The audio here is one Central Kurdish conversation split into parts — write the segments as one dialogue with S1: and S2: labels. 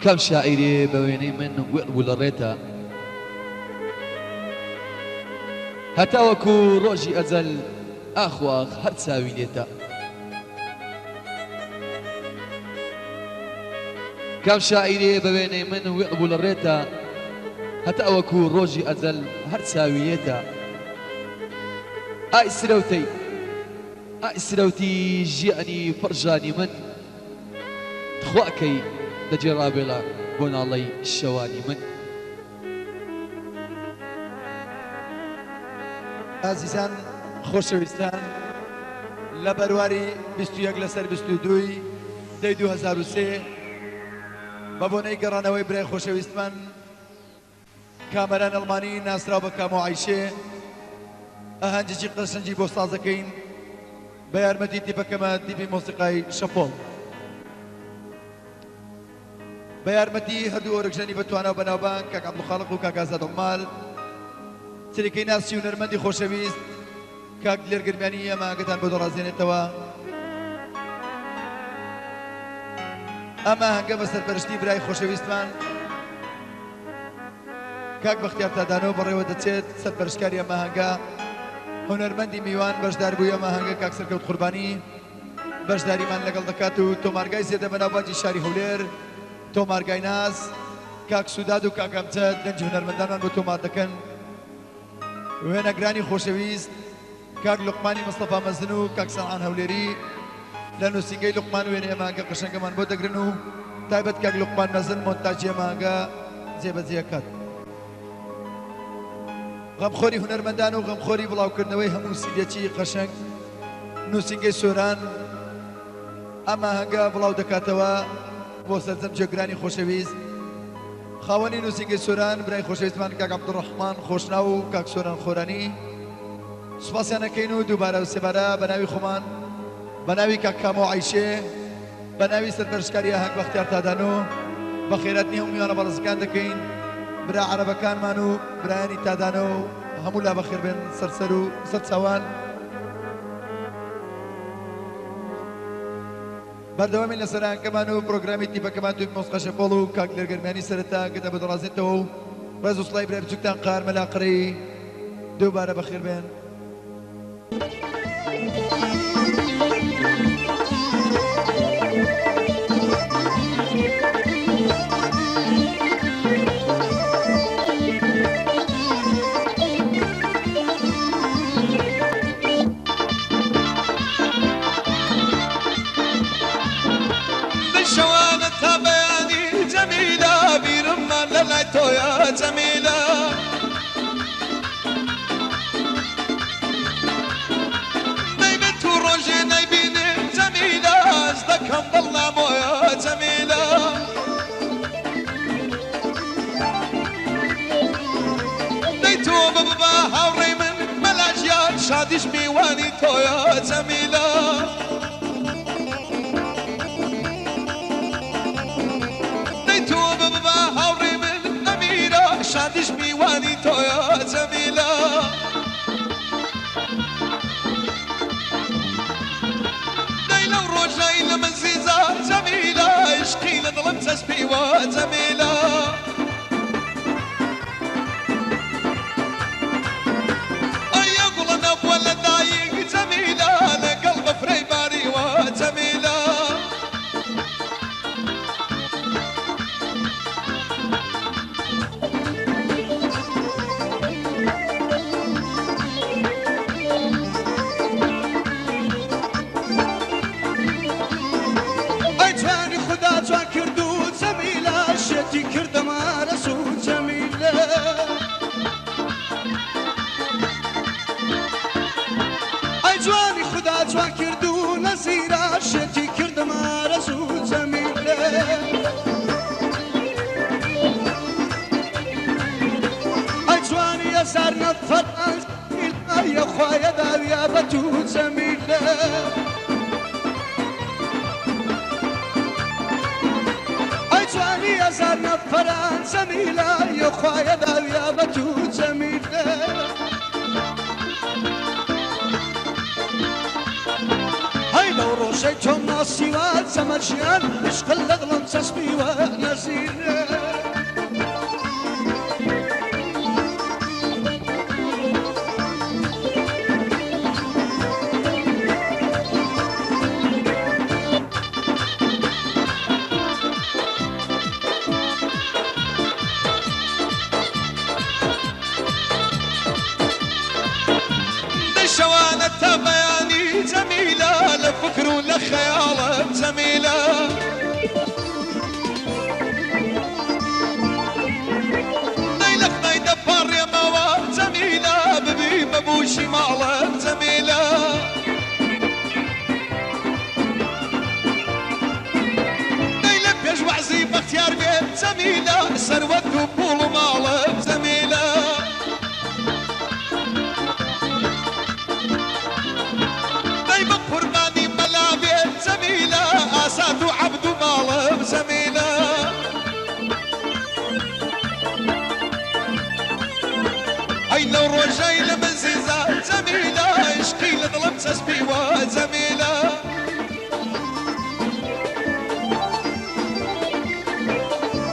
S1: كم شاعري بويني من وقلبو لريتا هتا وكو روجي أزل أخواخ هرساوي ليتا كم شاعري بويني من وقلبو لريتا هتا وكو روجي أزل هرساوي ليتا أي سروتي جيعني فرجاني من تخواكي دجرابلا بون الله الشواني من
S2: عزیزان خۆشەویستان لە بەرواری 21 لەسەر 22 دەی 2003 بە بۆنەی گەڕانەوەی برای خۆشەویستمان کامەران ئەڵمانی ناسراو بە کام و عایشێ ئاهەنگێکی قەشەنگی بۆ ساز دەکەین بە یارمەتی تیپەکەمە تیپی مۆسیقای شەپۆڵ بە یارمەتی هەردوو ئۆرگژەنی بەتوانە و بەناوبانگ کاک عەبدولخالق و کاک ئازاد عومال سەرەکەی ناسی و نەرمەندی خۆشەویست کاک لێرگرمیانی ئەماگەتان بۆ دەڕازێنێتەوە ئەمە هەنگە بە سەرپەرشتی برای خۆشەویستمان کاک بەختیار تادانۆ بەڕێوە دەچێت سەرپەرشتکاری ئەمە هەنگە هونەرمەندی میوان بەشدار بووی ئەمە هەنگە کاک سەرکەوت قوربانی بەشداریمان لەگەڵ دەکات و تۆمارگای زێدە بەناوبانگی شاری هەولێر تۆمارگای ناز کاک سوداد و کاک ئەمجەد دەنجی هونەرمەندانمان بۆ تۆمار دەکەن وێنەگرانی خۆشەویست کاک لوقمانی مستەفا مەزن و کاک سەنعان هەولێری لە نووسینگەی لوقمان وێنەی ئەمانگە قەشەنگەمان بۆ دەگرن و تایبەت کاک لوقمان مەزن مۆنتاژی ئەمانگە جێبەجێکات غەمخۆری هونەرمەندان و غەمخۆری بڵاوکردنەوەی هەموو سیدێکی قەشەنگ نووسینگەی سۆران ئەمە هەنگە بڵاو دەکاتەوە بۆ سەرجەم جێگرانی خۆشەویست خاوەنی نووسینگەی سۆران برای خۆشەویستمان کاک عەبدوڕەحمان خۆشناو و کاک سۆران خۆرانی سوپاسیان دەکەین و دووبارە و سێبارە بە ناوی خۆمان بە ناوی کاک کام و عایشێ بە ناوی سەرپەرشتکاری ئاهەنگ بەختیار تادانۆ بە خێراتنی هەموو میوانە بەڕێزەکان دەکەین برا عەرەبەکانمان و برایانی تادانۆ و هەموو لا بەخێر بێن سەرسەر و سەرچاوان بەردەوامی لە سەرانکەمان و پرۆگرامی تیپەکەمان توی مۆسیقا شەپۆڵ و کاک لێرگەرمیانی سەرەتا گەدە بەدەڕازێتەوە و ڕێز و سڵای برای بچووکتان قارمە لاقڕەی دووبارە بەخێر بێن
S3: يا جميلة نايبت وروجي نايبين جميلة ازدكم ظلامو يا جميلة نيتو ببا هاوري من ملاجيان شاديش ميواني تو يا جميلة شاديش ميواني تو يا جميلة ليلة وروجاي لمنزيزة جميلة عشقي لظلم تسبي وجميلة أيا قولنا ولا دايق جميلة لقلب فري باري وجميلة
S4: صارنا فرقان يا خويا داويا بتو جميلة أي جواني يا صارنا فرقان جميلة يا خويا داويا بتو جميلة هاي لو روشي زمجيان عشق الأغلم تسبي ونزير
S3: شوانة بياني جميلة لفكر ولخيال جميلة نيلك نيدة باريا موا جميلة ببي ببوشي مالا جميلة نيلك بيجوع زي بختيار بيت جميلة سروت وبول مالا جميلة قرباني ملابي جميلة أساد وعبد مالب جميلة أي لو رجعي لمزيزة جميلة عشقي لظلم تسبي وجميلة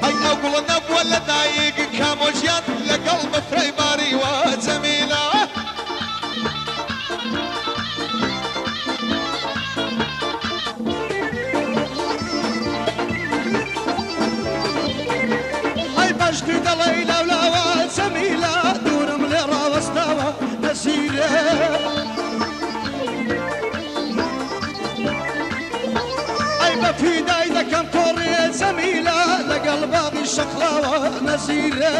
S3: أي أقول نب ولا دايق كاموجيان لقلب فريباري وجميلة
S4: جديد ليلى ولا زميلة دور مليرة واستوى نسيلة أيبا في دايدة كم كوري زميلة لقلبها الشقلة ونسيلة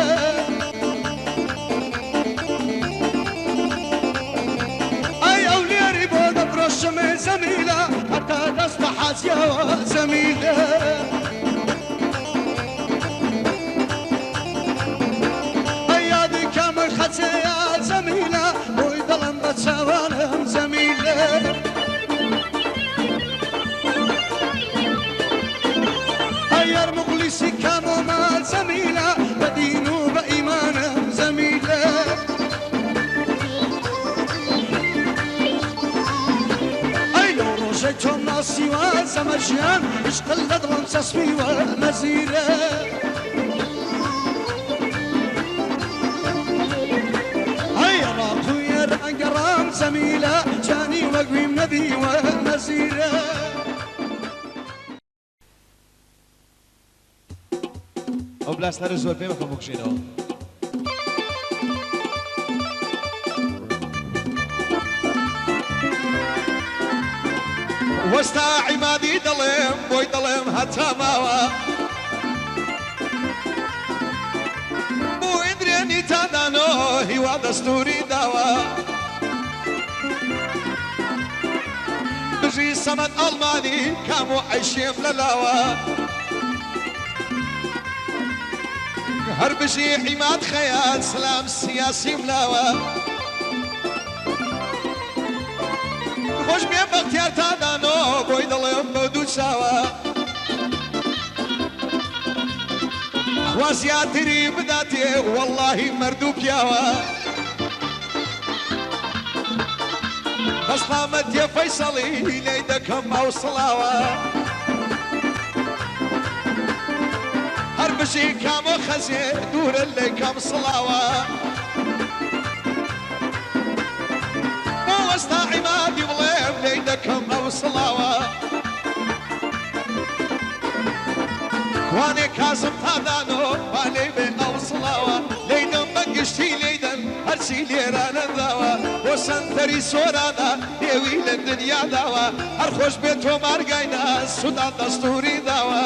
S4: أي أوليري بودا بروش من زميلة حتى تصبح عزيا زميلة يا زميلة ويضلم بتسوالم زميلة أيار مغلسي كانوا مع زميلة بدينو بإيمانم زميلة أي لو رجيتهم ناسي وزمجيان عشق اللدرم سسبي ونزيلة قرام زميلة جاني وقوي منبي ونزيلة
S1: ئەو بلاستانە زۆر پێ بەخۆم بکوژێنەوە
S3: وەستا عیمادی دەڵێم بۆی دەڵێم هەتا ماوە بۆ ئیدرێنی تادانۆ هیوا دەستوری داوە بژی سەمەد ئەڵمانی کام و عەیشێم لەلاوە هەر بژی عیماد خەیات سلام سیاسیم لاوە خۆش بێ بەختیار تادانۆ بۆی دەڵێم بە دوو چاوە خوا زیاتری بداتێ وەڵڵاهی مەردوو پیاوە بەس قامەتیە فەیسەڵی لێی دەکەم ماوسڵاوە هەر بژی کامۆ خەزێ دوورە لێی کەم سڵاوە بۆ وەستا عیمادی بڵێم لێی دەکەم ماوسڵاوە کوانێ کازم تادانۆ با لێی بێ ئەوسڵاوە لێیدەم بەگشتی لێیدەن هەرچی لێرانە داوە بۆ سەنتەری سۆرانە پێوی لە دنیا داوە هەر خۆش بێت تۆ مارگاینا سودان دەستوری داوە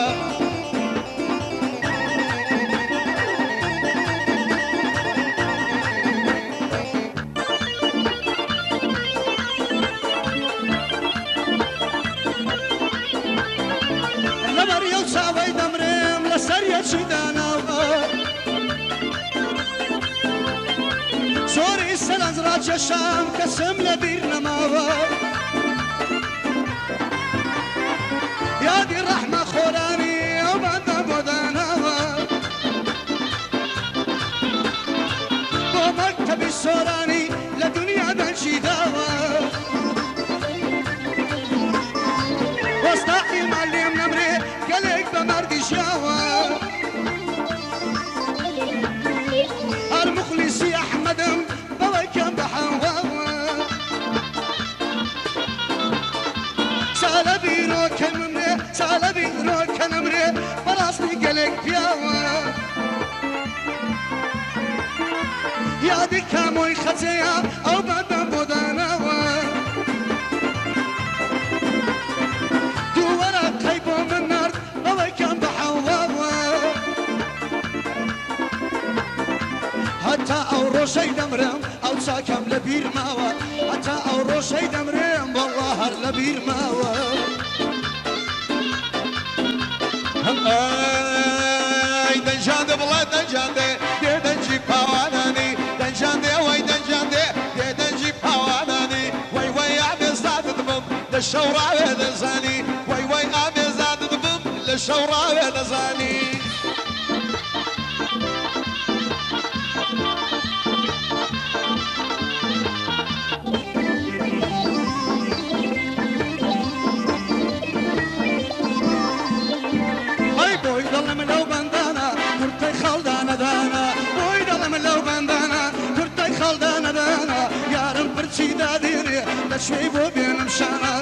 S4: سوري سلام راجع شام كسم لبيرنا ماوا يا دي الرحمة خوراني وبعد بدانا ومكتب السوراني لدنيا بنشي داوا واستحي معلم گلک پیاوە یادی کامۆی خەجەیە ئەو بەدەم بۆ داناوە دووەرە قەی بۆ من نرد ئەوەی کەم بە حەواوە هەتا ئەو ڕۆژەی دەمرم ئەو چاکەم لە بیر ماوە هەتا ئەو ڕۆژەی دەمرم وەڵڵا هەر لە بیر ماوە
S3: دەنجاندێ بڵێ دەنجاندێ دێ دەنجی پاوانانی دەنجاندێ وای دەنجاندێ دێ دەنجی پاوانانی وای وای ئامێزادت بم لە شەو ڕاوێ دەزانی وای وای ئامێزادت بم لە شەو ڕاوێ دەزانی
S4: بۆی دڵم لەو بەندانە کورتەی خەڵدانەدانە بۆی دڵم لەو بەندانە کورتەی خەڵدانەدانە یارم پرچی دادێنێ لە شوێی بۆ بێنم شانە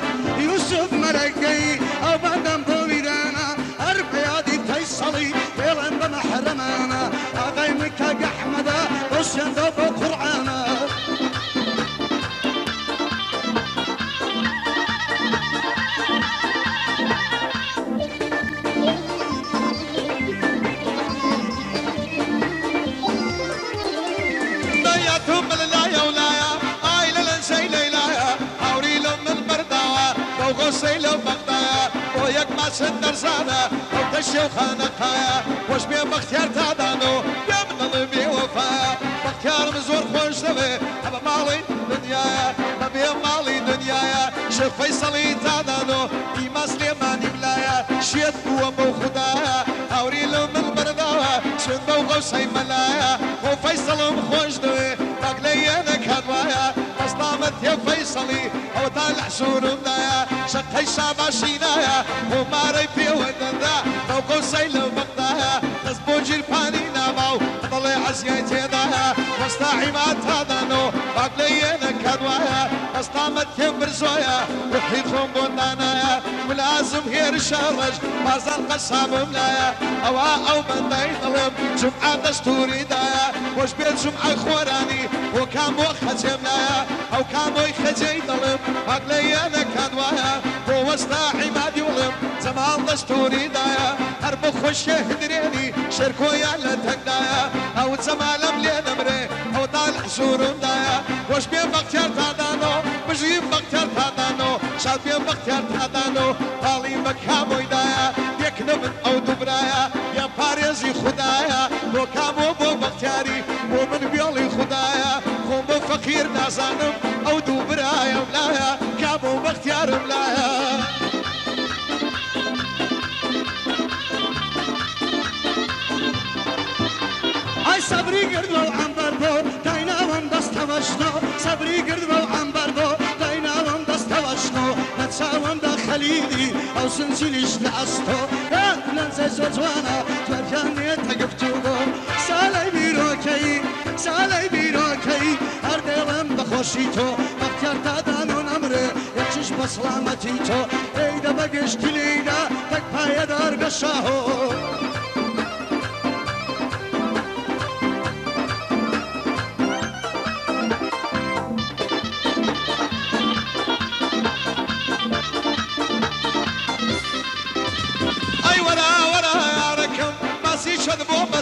S4: یوسف مەرەکەی ئەو بەندەم بۆ ویرانە هەر بەیادی تەی سەڵی پێڵێن بە مەحرەمانە ئاغای من کاگە ئەحمەدە بۆ شێندە بۆ قورعانە
S3: سيلو بغدايا وياك ما سندر زانا او تشيو خانقايا وش بيه بختيار تادانو يا من ظلمي وفايا بختيار مزور خوش نبي ابا مالي دنيايا ما بيه مالي دنيايا شيخ فيصلي تادانو ايما سليماني ملايا شيت قوة بو خدايا اوريلو من برداوا شنبو غوصي ملايا وفيصل مخوش نبي باقليانا كانوايا مصدامت يا فيصلي او طالع شورو ملايا شقي شاباشينايا وماري في ودندا فوق سيل ومقدايا نسبوجي الفاني نامو طلع عزيتي دايا واستاعي ما تادانو باقلينا كانوايا استامت كبر زويا وحيدهم بوندانايا ولازم هير شارج مازال قسام ملايا او من دايطلب جمعة دستوري دايا وش بيت جمعة خوراني وكامو خجي ملايا او كامو خجي طلب باقلينا كانوايا هو استاعي ما ديولم زمان دستوري دايا هرب خوش هدريني شركويا لتقدايا او زمالم لنمري او طالع شورم دايا وش بيه بختيار تادانو بجيب بختيار تادانو شاد بيه بختيار تادانو طالي مكامو دايا يكنب او دبرايا يا باريزي خدايا بو كامو بو بختياري بو من بيولي خدايا خوم فقير نازانم او دبرايا ملايا كامو بختيار ملايا
S4: صبری گرد و عنبر بو دایناوم دست وشنو صبری گرد و عنبر بو دایناوم دست وشنو نتساوم دا خلیدی او سنسیلیش لعستو لنزه زوجوانا تورکانی تگفتو بو سالی بیروکی هر دیلم بخوشی تو بختیار دادانو نمره یکشش بسلامتی تو ایده بگشت لیده تک پایه دار بشاهو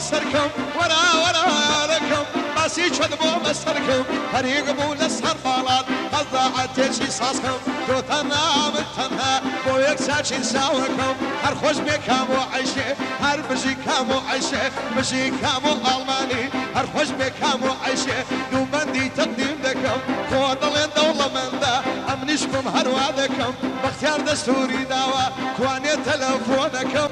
S3: مسركم ورا ركم باسي شدبو مسركم هريق بو لسهر بالات قضاعت تجي صاصكم تو تنها من تنها بو يكساچين ساوكم هر خوش بكامو عيشه هر بجي كامو عيشه بجي كامو الماني هر خوش بكامو عيشه دو بندي تقديم دكم كودلين دولة من دا امنشكم هر وعدكم باختيار دستوري داوا كواني تلفونكم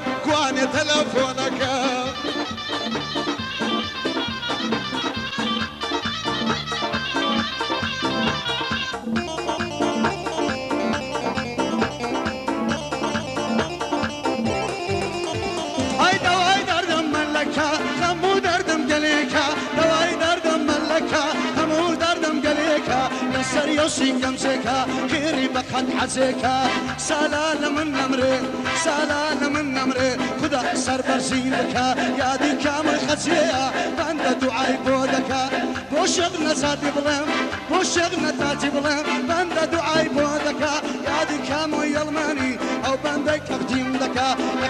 S4: سري يوسين قمزكا خيري بخد حزكا سلال من نمري سلال من نمري خدا سر برزينكا يا دي كامل خزيا بند دعاي بودكا بوشغ نزادي بلم بوشغ نتاتي بلم بند دعاي بودكا يا دي كامل يلماني او بندك تقديم لك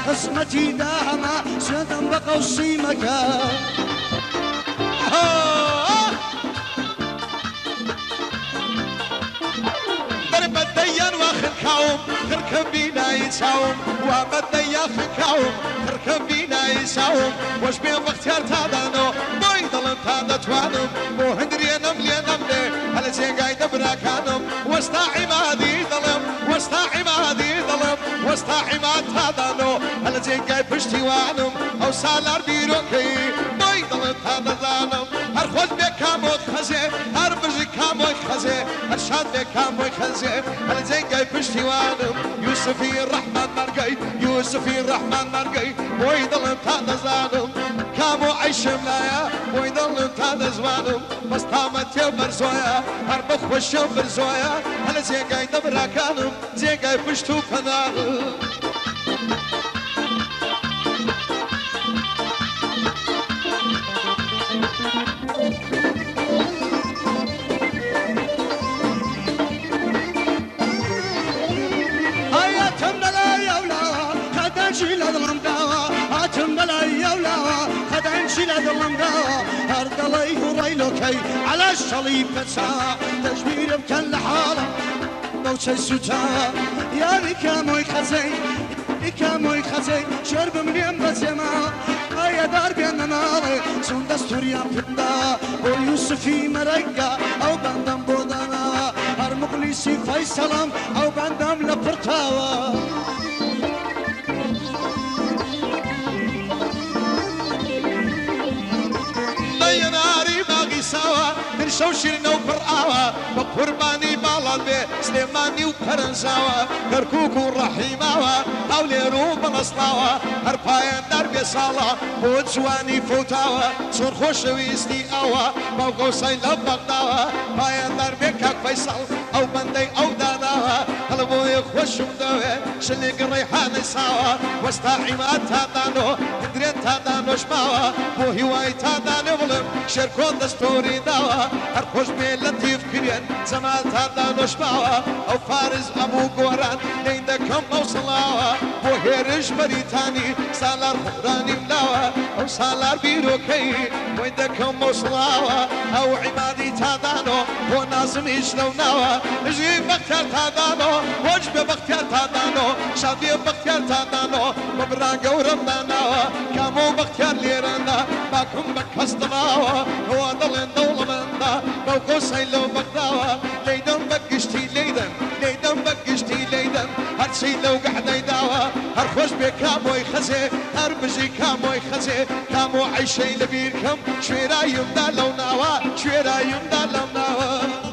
S4: خصمتي داهما سيدم بقوسي مكا
S3: ضرب الديان واخر كاوم خركب بينا يساوم ومديا خكاوم خركب بينا يساوم واش بين بختار تادانو بوي ظلم تادا توانم مو هندرينم لينم لي هلا زي قايد براكانم وستا عمادي ظلم وستا عمادي ظلم وستا عماد تادانو هلا زي قايد بشتي وانم او سالار بيروكي بوي ظلم تادا زانم هر خوش بكاموت خزي هر بجي كاموت خزي هر شاد بكاموت خزي هل زنقاي بشتي وانم يوسفي الرحمن مرقاي يوسفي الرحمن مرقاي ويضل انت زانم كامو عيش ملايا ويضل انت زوانم بس طامت يا برزويا هر بخوش برزويا هل زنقاي دبراكانم زنقاي بشتو فنانم
S4: هردلي هريلوكي على الصليب فتسا تجبير بكل حالة دوشي سوتا يا ريكاموي خزي ريكاموي خزي شرب مليم بزيما يا دار بين ناري سون دستوريا فندا ويوسفي مرقا او بندم بودانا هر مخلصي فيصلم او بندم لبرتاوا
S3: سوا ترشو شيرنا وفرقاوا بقرباني بالاد بي سليماني وقرنزاوا كركوك ورحيماوا هاولي روب مصلاوا هرباين دربي صالا بود جواني فوتاوا صور خوش ويستي اوا باوكو ساين لبقداوا باين دربي كاك فيصل او بندي او داناوا قلبوي خوش مدوي شلق الريحان ساوا وستا عماد تادانو هدرين تادانو شماوا بو هواي تادانو بلم شركون دستوري داوا هر خوش بي لطيف كريان زمال تادانو شماوا او فارز ابو قوران ليندكم موصلاوا بو هيرش بريتاني سالار خوراني ملاوا او سالار بيروكي ويندكم موصلاوا او عمادي تادانو بو نازم يشلوناوا جيب بختار تادانو وجب بختار تادانو شادي بختار تادانو مبران قورم داناوا كامو بختار ليرانا باكم بكستناوا هو ضلن دولة مندا موقو سيلو بقداوا ليدن بقشتي ليدن ليدن بقشتي ليدن هر شي لو قعد يداوا هر خوش بكامو يخزي هر بجي كامو يخزي كامو عيشي لبيركم شويرا يمدا لوناوا شويرا يمدا لوناوا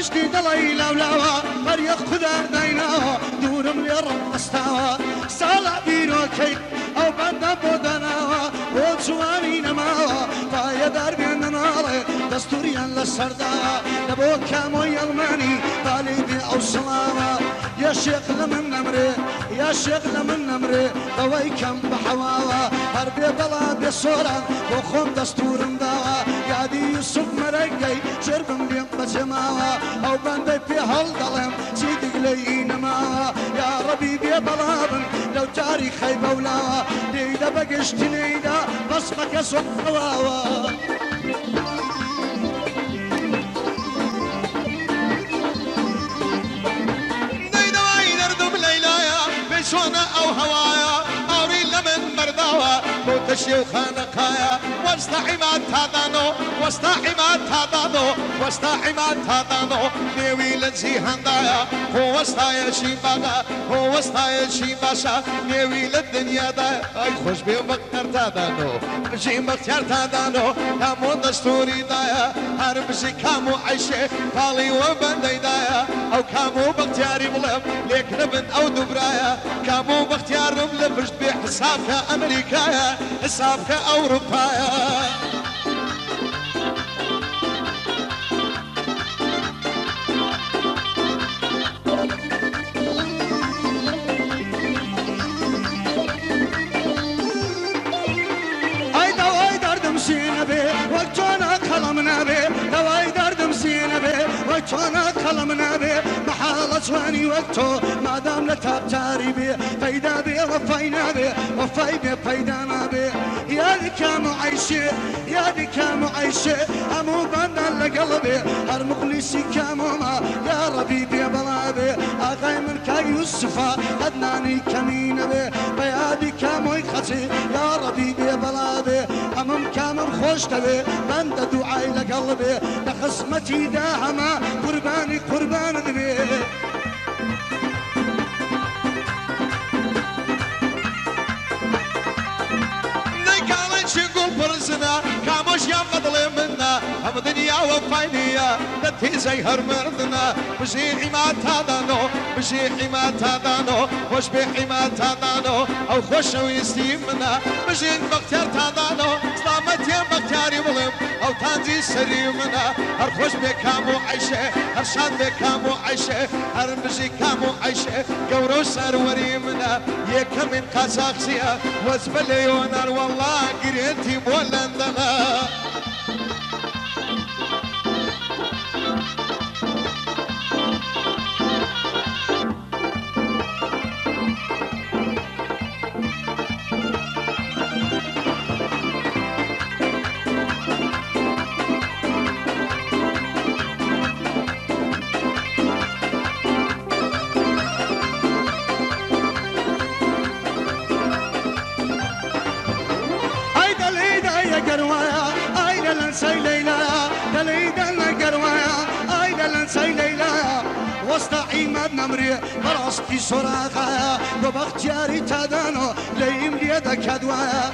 S4: جديد ليلى ولاوا فريق خدا ديناوا دورم لرب استوا سالع بيروكي او بندا بودناوا وجواني نماوا فايا دربي ناري دستوريا للسردا لبو كامو يلماني باليدي او سلاوا يا شيخ لمن نمري يا شيخ لمن نمري ضوي كم بحواوا هربي بلاد صورا وخم دستورم داوا يا دي يوسف مرقي شرب مليم بجماوا او بندي في هالظلم سيدك لي نما يا ربي بي بلابن لو تاريخي بولا ديدا بقشت نيدا بصمك سقواوا
S3: نيدا وين ردم ليلايا بشونا او هوايا اوري لمن مرداوا موتشي وخانقايا واستعمات تادانو واستعمات تادانو واستعمات تادانو نوي لنزي هندايا هو استايا شيباغا هو استايا شيباشا نوي للدنيا دا اي خوش بي بختار تادانو بجي بختار تادانو كامو دستوري دايا هر بجي كامو عيشي فالي وبندي دايا او كامو بختياري بلم ليك نبن او دبرايا كامو بختيار ملفشت بحسابك امريكايا حسابك اوروبايا
S4: وكان كلامنا به محال جواني وقته ما دام لتاب تاريبي فايدا به وفاينا به وفاي به فايدانا به يا ذيك معيشه يا ذيك معيشه امو بندن لقلبي هر مخلصي كاموما يا ربي بي بلابي اغاي من كا يوسفا ادناني كمين به بيادي كاموي خطي يا ربي بي بلابي امم كامم خوش تبي بند دعاي لقلبي لخصمتي داهما قرباني قربان ذبي
S3: شنقول برزنا كاموش يا مظلم منا هم دنيا وفاينية دتي زي هرمردنا بشي حمات هادانو بشي حمات هادانو خوش بحمات هادانو او خوش ويستيمنا بشي بختار تادانو سلامت يا بختاري ظلم او تانزي سري منا هر خوش بكامو عيشه هر شان بكامو عيشه هر بشي كامو عيشه قورو سروري منا يكا من قاساقسيا وزبليونار والله قريتي بولندنا
S4: عماد نمري براستي صراخة وبختياري تادانو ليم ليدا كدوايا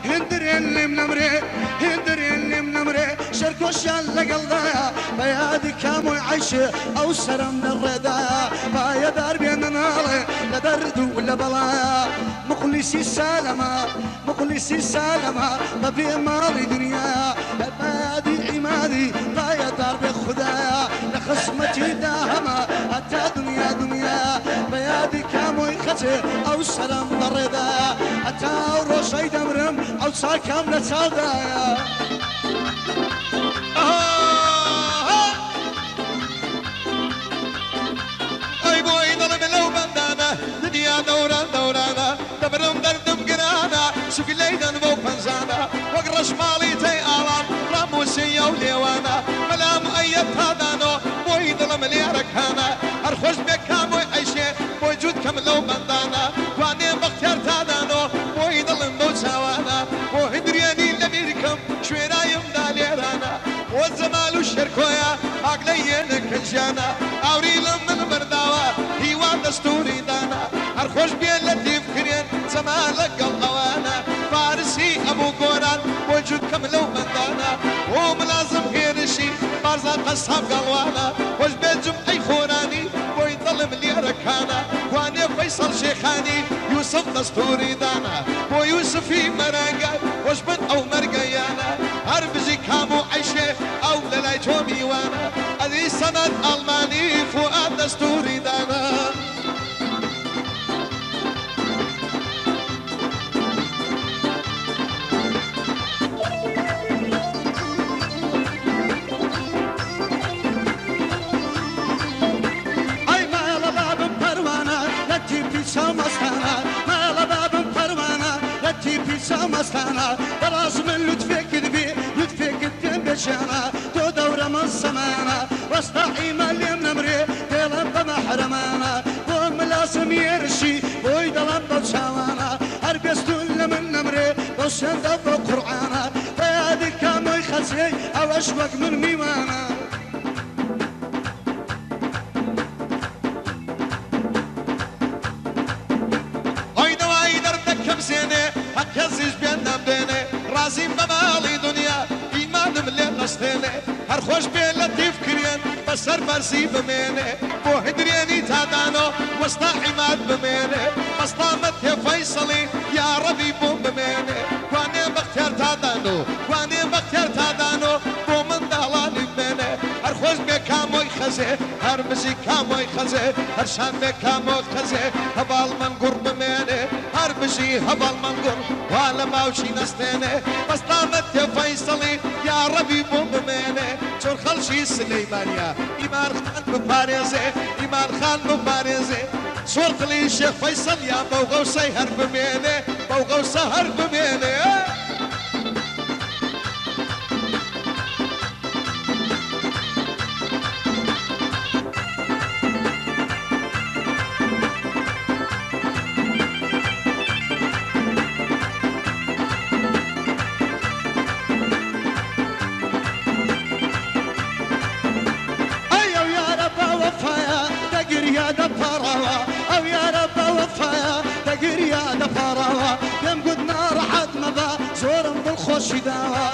S4: هندرين لم نمري هندرين لم نمري شركوش لقلدايا بيادي كامو عيشي او سرم الردايا بايا دار بين نالي لدردو ولا بلايا مخلصي سالما مخلصي سالما ببي مالي دنيا بيادي عمادي بايا دار بخدايا لخصمتي داهما حتى دنيا دنيا بيادي كامو يختي او سلام الرضا حتى روشي دمرم او ساكم لتصدايا
S3: اي بوي ظلم لو بندانا دنيا دوران دورانا دبرم دردم قرانا سوق ليدا مو فنزانا وقرش مالي تي الان راموسي وليوانا ملام ايت هادانو بوي ظلم لي ركانا ارخوش بكامو عيشي موجود كم لو بندانا واني بختار تادانو بوي ظلم مو سوانا وهدرياني لميركم شويرايم داليرانا والزمال الشركويا عقلينك الجانا اوري لمن مرداوا هيوا دستوري دانا ارخوش بين لطيف كرين زمالك القوانا فارسي ابو قوران موجود كم لو بندانا وملازم هيرشي بارزا قصاب قلوانا وش بيجم اي خوراني ويظلم لي ركانا واني فيصل شيخاني يوسف دستوري دانا ويوسفي مرقا وش بن او مرقيانا هربزي كامو عيشه او للاي تومي وانا هذه سند الماني فؤاد دستوري دانا
S4: سامستانا ما لباب فروانا يتي في سامستانا براس من لطفك ذبي لطفك الدم بشانا تو دورة من سمانا واستحي مليم نمري دلم بمحرمانا بوم لازم يرشي بوي دلم بشاوانا هربستون لمن نمري بوشن دفو قرعانا فيادك باش وەک من میوانە
S3: ئۆینەوەی دەردەکەم زێنێ هەر کەسیش بێن نەبێنێ ڕازیم بە ماڵی دنیا ئیمانم لێ نەستێنێ هەر خۆش بێ لە تیفکرێن بەسەر بەرزی بمێنێ بۆ هدرێنی تادانۆ وەستا عیماد بمێنێ مەستامە تێ فەیسەڵی یا ڕەبی بۆ بمێنێ کوانێ بەختیار تادانۆ کوانێ بەختیار تادانۆ بۆ منداڵانی بمێنێ هەر خۆش بێ کامۆی خەزێ هەر بزی کامۆی خەزێ هەر شان بێ کامۆ خەزێ هەباڵ من گوڕ بمێنێ هەر بژی هەباڵ من گوڕ وا لە ماوشی نەستێنێ مەستامە تێ فەیسەڵی یا ڕەبی بۆ بمێنێ چۆن خەڵکی سلەیمانیا ئیمان خان بپارێزێ ئیمان خان بپارێزێ زۆر دڵی شێخ فەیسەڵ یا بەو غەوسەی هەر بمێنێ بەو غەوسە هەر بمێنێ
S4: ئەو یارە بە وەفایە دەگریا دەپاڕاوە پێم گوت ناڕەحەت مەبە زۆرم دڵخۆشی داوە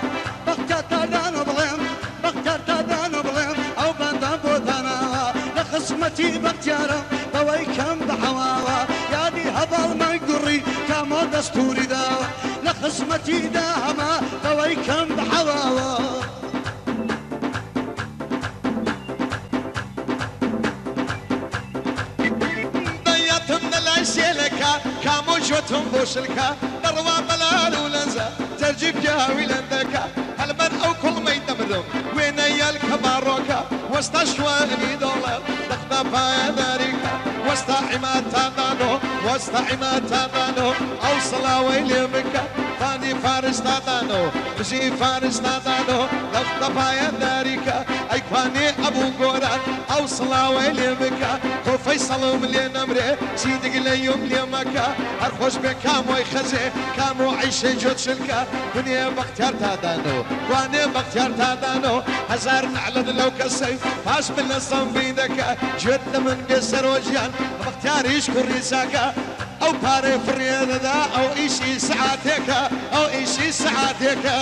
S4: بەختیار تادانە بڵێم بەختیار تادانە بڵێم ئەو بەندان بۆ داناوە لە خزمەتی بەختیارم بەوەی کەم بەحەواوە یادی هەباڵمای گوڕی کامۆ دەستوری داوە لە خزمەتیدا هەما بەوەی کەم بەحەواوە
S3: کامۆ ژۆتم بۆ شلکە دەڕوا بەلال و لەنزە جەرجی پیاوی لەندەکە هەلبەر ئەو کوڵمەی دەمرم وێنە یەل کە باڕۆکە وەستا شوانی دۆڵە دەختا پایەداریکە وەستا عیماد تادانۆ وەستا عیماد تادانۆ ئەو سڵاوەی لێ بکە فانی فارس تادانۆ بژی فارس تادانۆ دەختا پایەداریکە ئەی کوانێ ئەبوو گۆران ئەو سڵاوەی لێ بکە تۆ فەیسەڵم لێ نەمرێ چی دگلەیوم لێ مەکە هەر خۆش بێ کامۆی خەزێ کامۆ عیشێ جۆت شلکە دنێ بەختیار تادانۆ کوانێ بەختیار تادانۆ هەزار نعلەت لەو کەسەی پاش من لە سەمبی دەکە گوێت لە من بێ سەرۆژیان بەختیاریش کوڕی چاکە ئەو پارەی فڕێ دەدا ئەو ئیشی سەعاتێکە ئەو ئیشی سەعاتێکە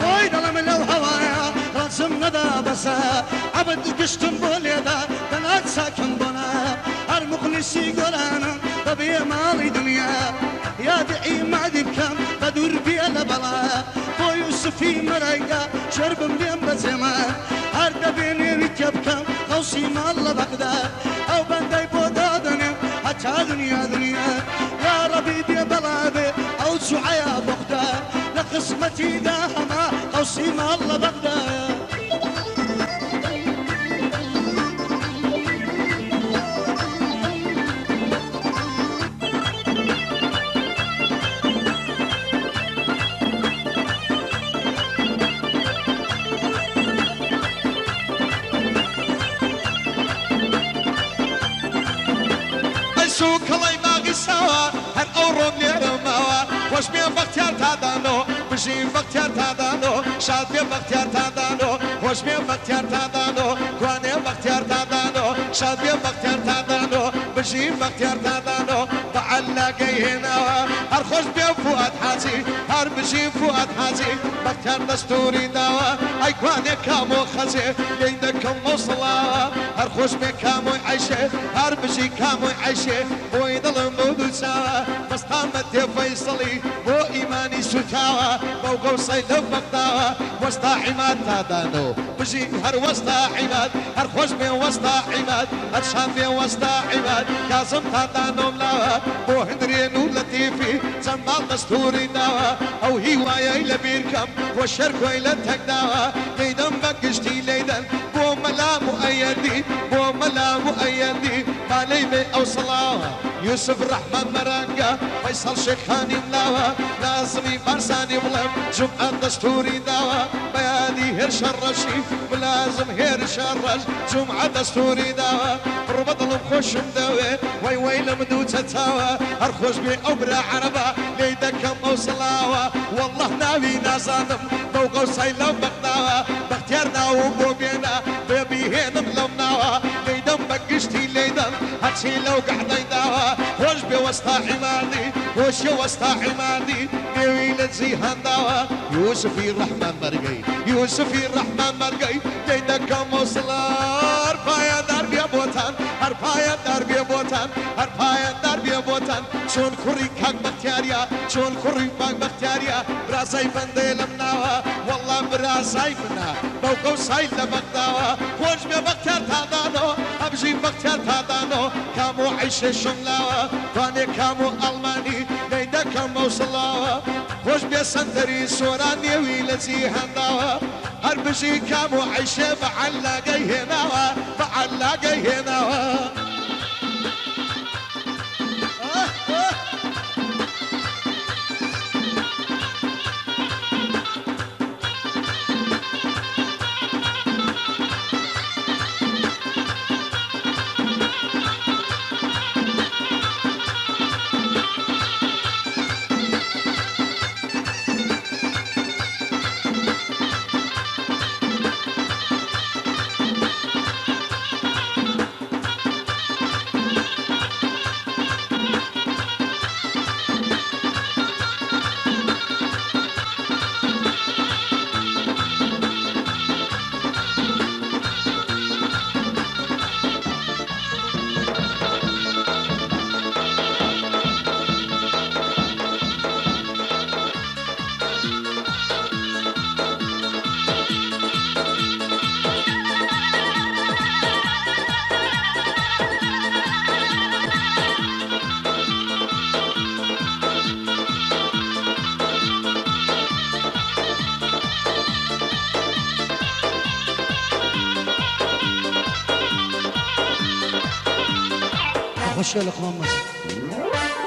S4: بۆی دەڵم لەو هەوایە ڕەچم نەدا بەسە عەبد گشتم بۆ لێدا دەنات ساکن بۆنا هەر مخلیسی گۆرانم بەبێ ماڵی دنیا یادی ئیمادی بکەم بە دوور بێ لە بەڵا بۆ یوسفی مەرەیگا شەربم لێم بەجێمە هەر دەبێنێوی تێ بکەم غەوسی ماڵ لە بەغدا ئەو بەندەی بۆ دادەنێم هەتا دنیا دنیا یا ڕەبی بێ بەڵا بێ ئەو جوعەیە بۆخدا لە قسمەتیدا هەما قەوسی ماڵ لە بەغدایە
S3: ئەسوو کەڵی ماغی ساوە هەر ئەو ڕۆم لێرە ماوە خۆش بێ بەختیار تادانۆ بژین بەختیار تادانۆ شاد بێ بەختیار تادانۆ خۆش بێ بەختیار تادانۆ کوانێ بەختیار تادانۆ شاد بێ بەختیار تادانۆ بژین بەختیار تادانۆ بە عەلاگەی هێناوە هەر خۆش بێ فواد حاجی هەر بژین فواد حاجی بەختیار دەستوری داوە ئەی کوانێ کامۆ خەزێ لێی دەکەم مۆسڵاوە هەر خۆش بێ کامۆی عەیشێ هەر بژی کامۆی عەیشێ بۆی دڵم بۆ دوو چاوە مەستامە تێ فەیسەڵی بۆ ئیمان جواني سوتاوا بوقو صيد بقداوا وسطا عماد تادانو بجي هر وسطا عماد هر خوش بي وسطا عماد هر شان بي وسطا عماد كازم تادانو ملاوا بو هندرينو لطيفي زنبال دستوري داوا او هوايا الى بيركم وشركو الى تقداوا ليدن بقشتي ليدن بو ملا مؤيدي بو ملا مؤيدي مالي بي اوصلاوا يوسف الرحمن مرانقا فيصل شيخاني ملاوا لازمي بارساني بلم جمعة دستوري داوا بيادي هرش الرشي ولازم هرش الرش جمعة دستوري داوا ربط المخش مدوي وي ويل مدو تتاوا هرخوش بي أبرا عربا ليدكم أوصلاوا والله ناوي نازانم فوق سيلم بقداوا بختيارنا وبوبينا بيبيهن ملمناوا ليدم بقشتي ليدم هاتشي لو قعدي داوا خوش بي وسطا عمادي خوش وسطا عمادي بيوي لتزيهان داوا يوسفي الرحمن مرقي يوسفي الرحمن مرقي ليدكم أوصلا أرفايا دربي بوتان أرفايا دربي بوتان أرفايا دربي بوتان شون كوري كاك بختياريا شون كوري باك بختياريا براساي بندي لمناوا والله براساي منا بوقو سايل بغداوا خوش بي بختيار تادانو أبجي بختيار تادانو كامو عيش شملاوا واني كامو ألماني ليدكم أوصلاوا خوش بي سندري سوراني ويلتي هنداوا هر بجي كامو عيش بعلاقي هناوا بعلاقي هناوا
S4: خش يا لقمان مصر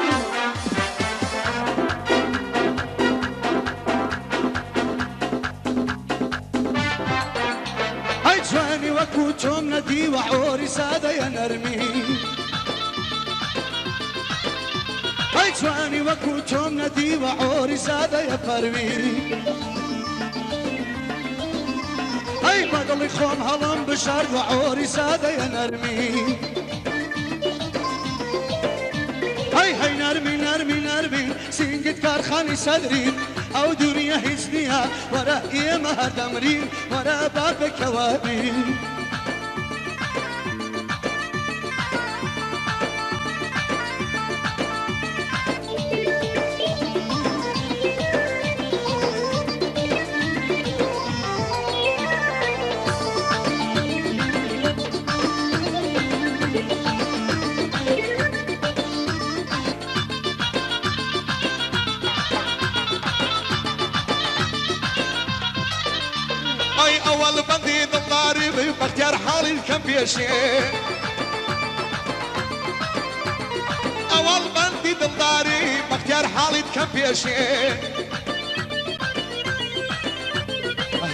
S4: هاي جواني وكو توم ندي وعوري سادة يا نرمي هاي جواني وكو توم ندي وعوري سادة يا فروي هاي بقلي خوم هلم بشار وعوري سادة يا نرمي هاي نرمي نرمي نرمي سنجد كارخاني صدرين او دنيا هزنيها ورا ايما هردمرين ورا باب كوابين
S3: أول بندي ضلاري باختيار حالي كم بيشي أول بندي ضلاري باختيار حالي كم بيشي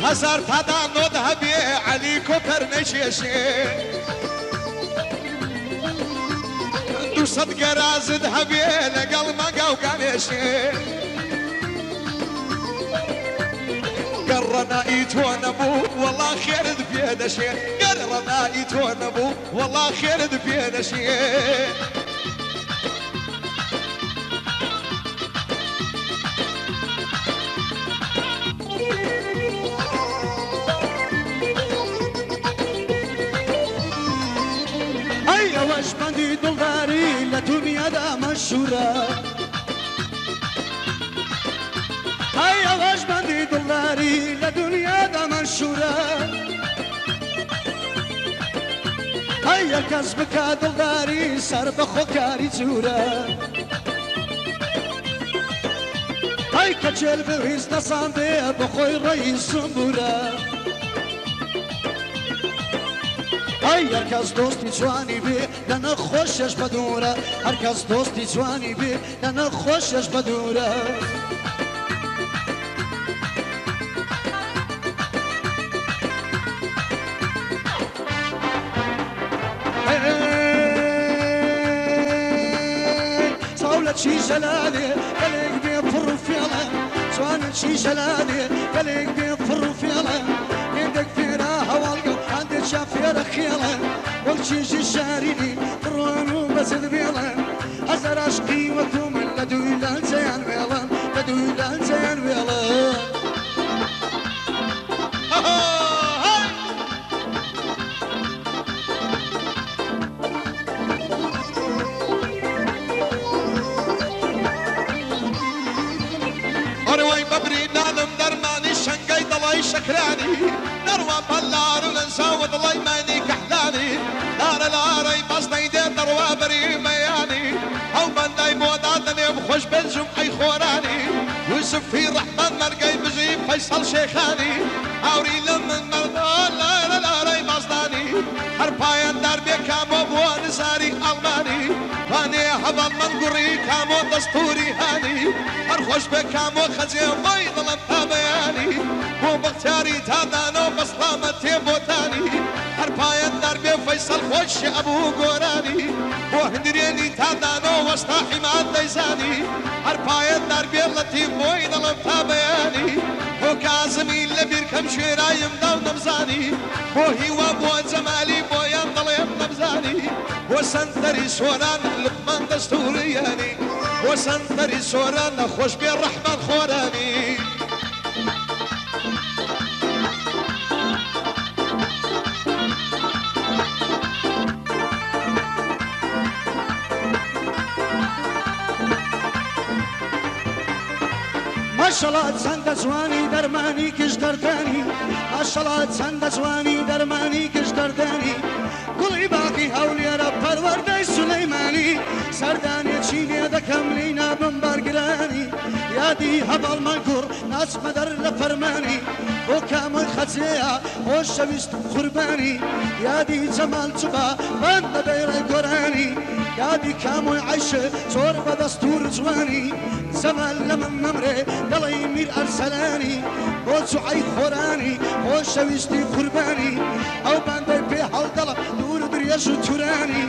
S3: هزار تادا نود هبي عليكو برنشيشي دو صد قرازد هبي لقل ما قاو قانيشي قرنا ايتون ابو والله خير ذبينا شيء قرنا ايتون ابو والله خير ذبينا شيء
S4: هيا واش بندي دولاري لا دنيا دا مشهورة شورا هيا كسبك دلداري سر بخوكاري جورا هاي كجل بويز نصام بيه بخوي رئيس زنبورا هاي هركز دوستی جوانی بی لنا خوشش بدوره هرکس دوستی جوانی بی لنا خوشش بدوره صولة شي جلالي قلق بيفر فيلا جوان شي جلالي قلق بيفر فيلا يدك فيراها والقلب عندك شافير خياله والشيش شاريني روانو بزد بيلا هزر عشقي وكم لدويلان زيان بيلا لدويلان زيان بيلا
S3: أروي ببري نادم درماني شنقي ضلي شكراني نروى بلار ونساود الله ماني كحلاني دار الاري بصني دي دروى بري مياني او بنداي موداتني بخوش بنجم اي خوراني يوسف في رحمن مرقي بجي فيصل شيخاني اوري لمن مرضى لا الاري بصناني هرباين دربي كامو بو نزاري الماني واني هبل من قري كامو دستوري هاني هرخوش بكامو خزي بيض لم بياني مو بختاري تادانو بسلامتي بوتاني هرباين دربي فيصل خوش ابو قراني وهندريني تادانو وسطا حماد ديزاني هرباين دربي لطيف بيض لم بياني وكازمي لبير كم شرايم دو نمزاني بوهي وابو زمالي بويا ضليم نمزاني وسنتري سوران لقمان دستورياني وسنتري سوران خوش بالرحمن خوراني
S4: ما شاء الله چند جوانی درمانی کش دردانی ما شاء الله چند جوانی درمانی کش دردانی گلی باقی هولیارا پرورده سلیمانی سردانی چینی دکم لینا بمبرگرانی یادی هبال منکور ناس مدر لفرمانی و کامل خزیا خوش شویست قربانی یادی جمال چبا بند بیر قرانی یادی کامل عیشه زور بدستور جوانی زمان لمن نمره دلي مير أرسلاني بوزو عي خوراني خوش شويستي قرباني أو باندي بي حال دلا دور دريشو توراني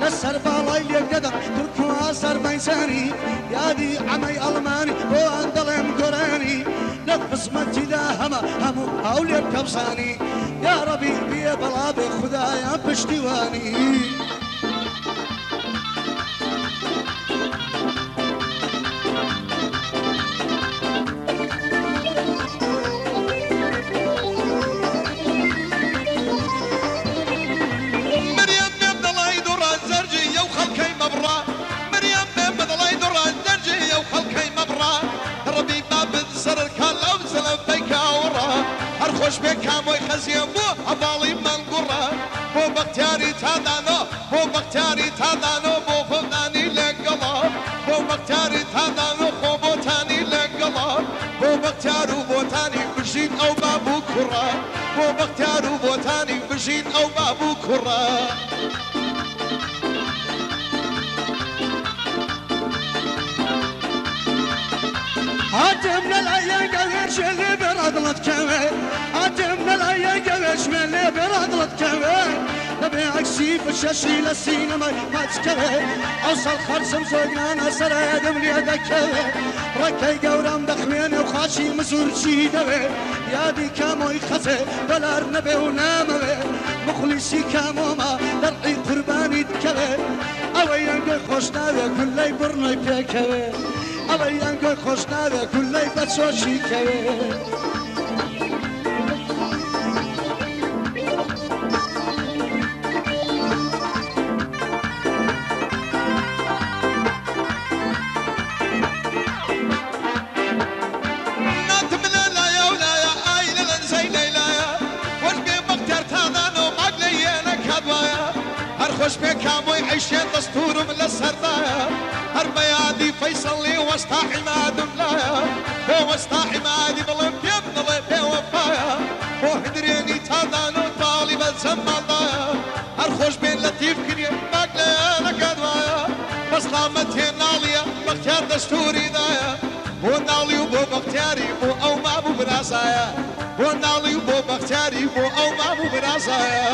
S4: لسر بالاي ليقدر تركو آسر ميزاني يادي عمي ألماني بو أندلم قراني لقسمتي دا همو هولي بكبساني يا ربي بي بلابي خدايا بشتواني
S3: خوش بكاموي خزيان بو أبالي من قرى بو بختاري تادانو بو بختاري تادانو بو خداني لقلا بو بختاري تادانو خو بوتاني لقلا بو بختارو بوتاني بجين أو بابو كرة بو بختارو بوتاني بجين أو بابو كرة
S4: عتمنا الأيام قويش اللي برادلت كوي عتمنا الأيام قويش من اللي برادلت كوي نبي عكسي في الشاشي للسينما ما تكوي أوصل خرسم زوجنا سرادم لي دكوي ركي قورم دخمين وخاشي مزور شي دوي يادي كامو يخزي دولار نبي وناموي مخلصي كامو ما درعي قرباني تكوي أوي ينقل خوشناوي كلي برنوي بيكوي أوي ينقل خوشناوي كلي بتسوشي كوي
S3: ناتمنا لا يا ولا يا آيلة لنزي ليلة خوش بێ کامۆی عیشێن دەستورم لە سەردایە هەر بەیادی فەیسەڵی وەستا عیمادم لایە بۆ وەستا عیمادی بڵێم پێم دڵێ پێوەفایە بۆ هدرێنی تادان و تاڵی بە جەماڵدایە هەر خۆش بێن لەتیف کردێ ماک لە یانەکەت وایە بەسلامەت هێ ناڵیە بەختیار دەستوری دایە بۆ ناڵی و بۆ بەختیاری بۆ ئەو مابوو برازایە بۆ ناڵی و بۆ بەختیاری بۆ ئەو مابوو برازایە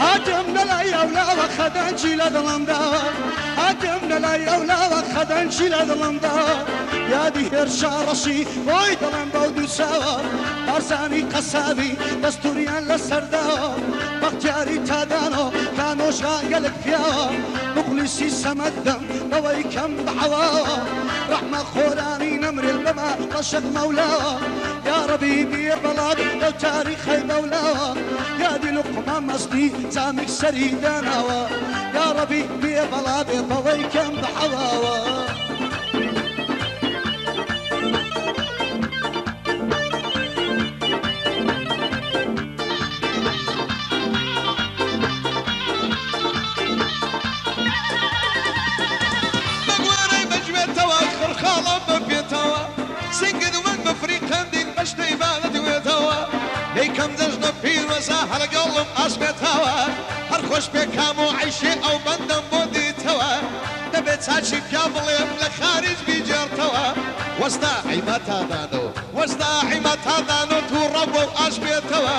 S4: هاتم لەلای ئەولاوە خەدەنجی لە دڵمداوە هاتم لەلای ئەولاوە خەدەنجی لە دڵمداوە یادی هێرشا ڕەشی بۆی دڵم بەو دووساوە بارزانی قەسابی دەستوریان لە سەرداوە بەختیاری تادانۆ کانۆژا گەلک پیاوە مخلیسی سەمەدەم بەوەی کەم بەحەواوە ڕەحمە خۆرانی نەمرێ بەما ڕەشق مەولاوە یا ڕەبی بێ بەڵات لەو تاریخەی مەولاوە یادی لوقمان مەستی جامێک سەری داناوە یا ڕەبی بێ بەڵا بێ بەوەی کەم بەحەواوە
S3: خاڵە بەپێتەوە سنگد وەک بەفریقەن دین بەشتەی بانە دوێتەوە یەکەم دەژنە پیرۆزە هەڵەگەڵم ئاشبێتەوە هەر خۆش پێ کام و عیشێ ئەو بەندەم بۆ دیتەوە دەبێت چاچی پیا بڵێم لە خارج بیجێرتەوە وەستا عیمەتادانۆ وەستا عیمەتادانۆ تووڕە بۆ ئاشبێتەوە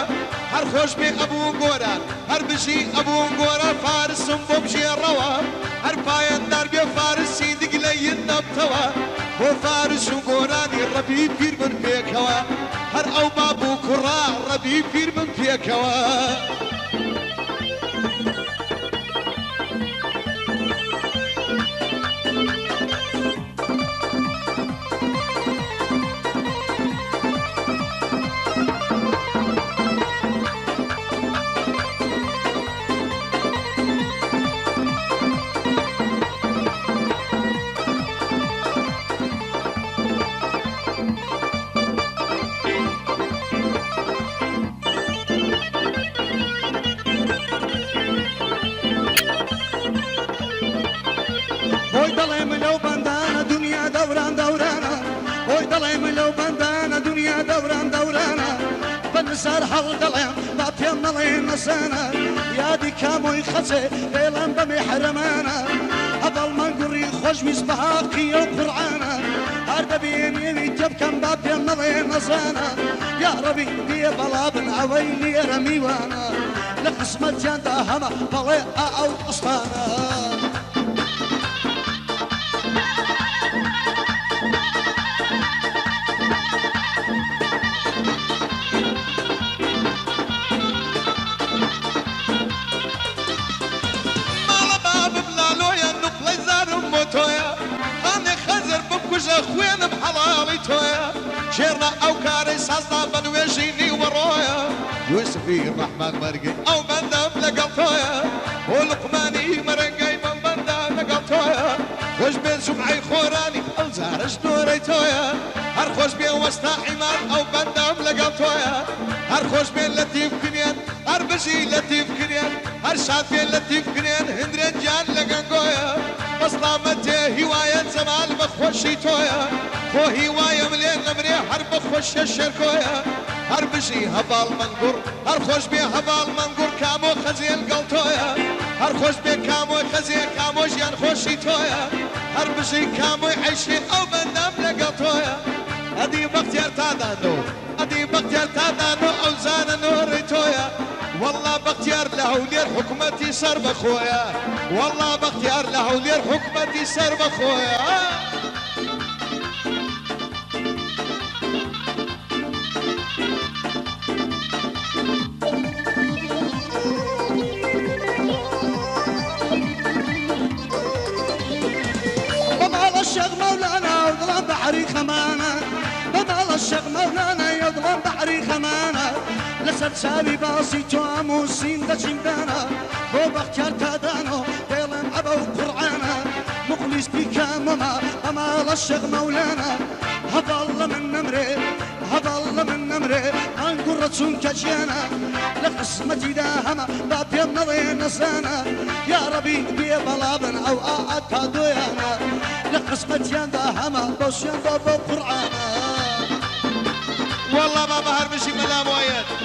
S3: هەر خۆش پێ ئەبوو گۆران هەر بژی ئەبوو گۆرە فارسم بۆ بژێڕەوە هەر پایەندار بێ فارسی دیگلەین نەبتەوە بۆ فارس و گۆرانی ڕەبی پیر بن پێکەوە هەر ئەو بابوو کوڕا ڕەبی پیر بن پێکەوە
S4: سر هەڵ دەڵێم با پێم نەڵێ نەزانە یادی کامۆی خەجێ بێڵم بە میحرەمانە ئەبەڵ مەنگوڕی خۆشویست بە حاقی ئەو قورعانە هەر دەبێنێوی تێبکەم با پێم نەڵێ نەزانە یا ڕەبی بێ بەڵا بن ئەوەی لێرە میوانە لە قسمەتیاندا هەمە بەڵێ ئەو قستانە
S3: خوێنم حەڵاڵی تۆیە شێڕە ئەو کارەی سازدا بە نوێژینی وەڕۆیە یوسفی ڕەحمان مەرگی ئەو بەندەم لەگەڵ تۆیە بۆ لوقمانی مەرەنگەی من بەندە لەگەڵ تۆیە خۆش بێ جومعەی خۆرانی ئەو جارش نۆرەی تۆیە هەر خۆش بێ وەستا عیمان ئەو بەندەم لەگەڵ تۆیە هەر خۆش بێ لەتیف کرێن هەر بژی لەتیف کرێن هەر شاد بێ لەتیف کرێن هندرێن گیان لە گەنگۆیە بەسلامەتێ هیوایە جەمال بەخۆشی تۆیە خۆ هیوایم لێ نەمرێ هەر بەخۆشیە شێرکۆیە هەر بژی هەباڵ مەنگوڕ هەر خۆش بێ هەباڵ مەنگوڕ کامۆ خەزیێن گەڵ تۆیە هەر خۆش بێ کامۆی خەزیێ کامۆ ژیان خۆشی تۆیە هەر بژی کامۆی عیشی ئەو بەندەم لەگەڵ تۆیە ئەدی بەختیار تادانۆ ئەدی بەختیار تادانۆ ئەو زانە نۆڕی تۆیە والله بەختیار لە هەولێر حکومەتی سەر بەخۆیە والله بەختیار لە هەولێر حکومەتی سەر بەخۆیە
S4: بمال الشيخ مولانا وظلام بحري خمانة بمال الشيخ مولانا يظلم بحري خمانة لسر سابي باصي توامو سين دا جمدانا بو بختيار تادانو ديلم دبا وقرعانا مخلص بك ماما أمال الشيخ مولانا هذا الله من نمري هذا الله من نمري عن قرة كجيانا لقسمتي داهما باب يمنضي نسانا يا ربي بي بلابن أو أكادويانا لقسمتي داهما بوشيان دبا وقرعانا
S3: والله ما بهر بشي ملام وايد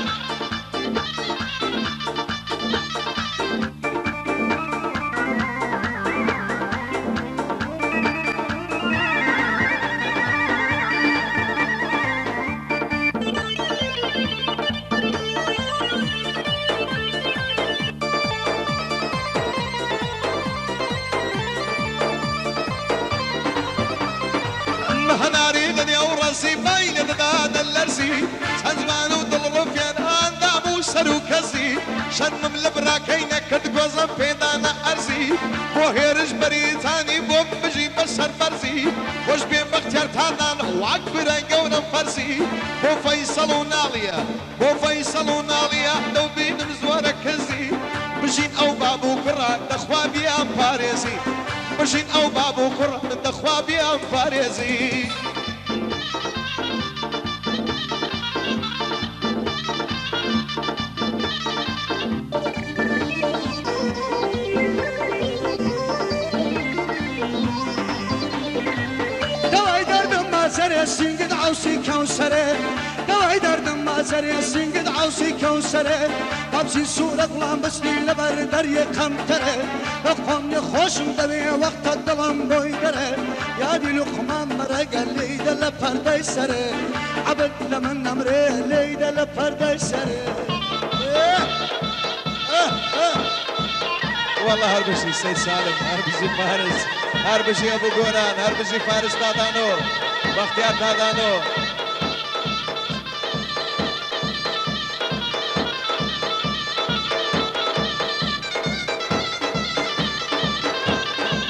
S3: راسي باين داد الارسي سنزمان ودل رفيان اندامو سرو كسي شنم لبراكينا كد غوزم بيدانا ارسي بو هيرج بريتاني بو بجي بشر فرسي وش بين بختيار تانان واكبر انقونا فرسي بو فيصل وناليا بو فيصل وناليا لو بين مزوارك كزي بجين او بابو كرا دخوا بيان باريزي بجين او بابو كرا دخوا بيان باريزي
S4: سري سنقد عوسي كوسري دواي دردم ما سري سنقد عوسي كوسري بابسي سورة ظلام بسني لبر دري قمتري اقوم يخوشم دبي وقت الظلام بويدري يا دي لقمان مرقا ليدا لفردي سري عبد لمن نمري ليدا لفردي سري
S3: والله هربشي سيد سالم هربشي فارس هربشي ابو قوران هربشي فارس دادانو بختيار دادانو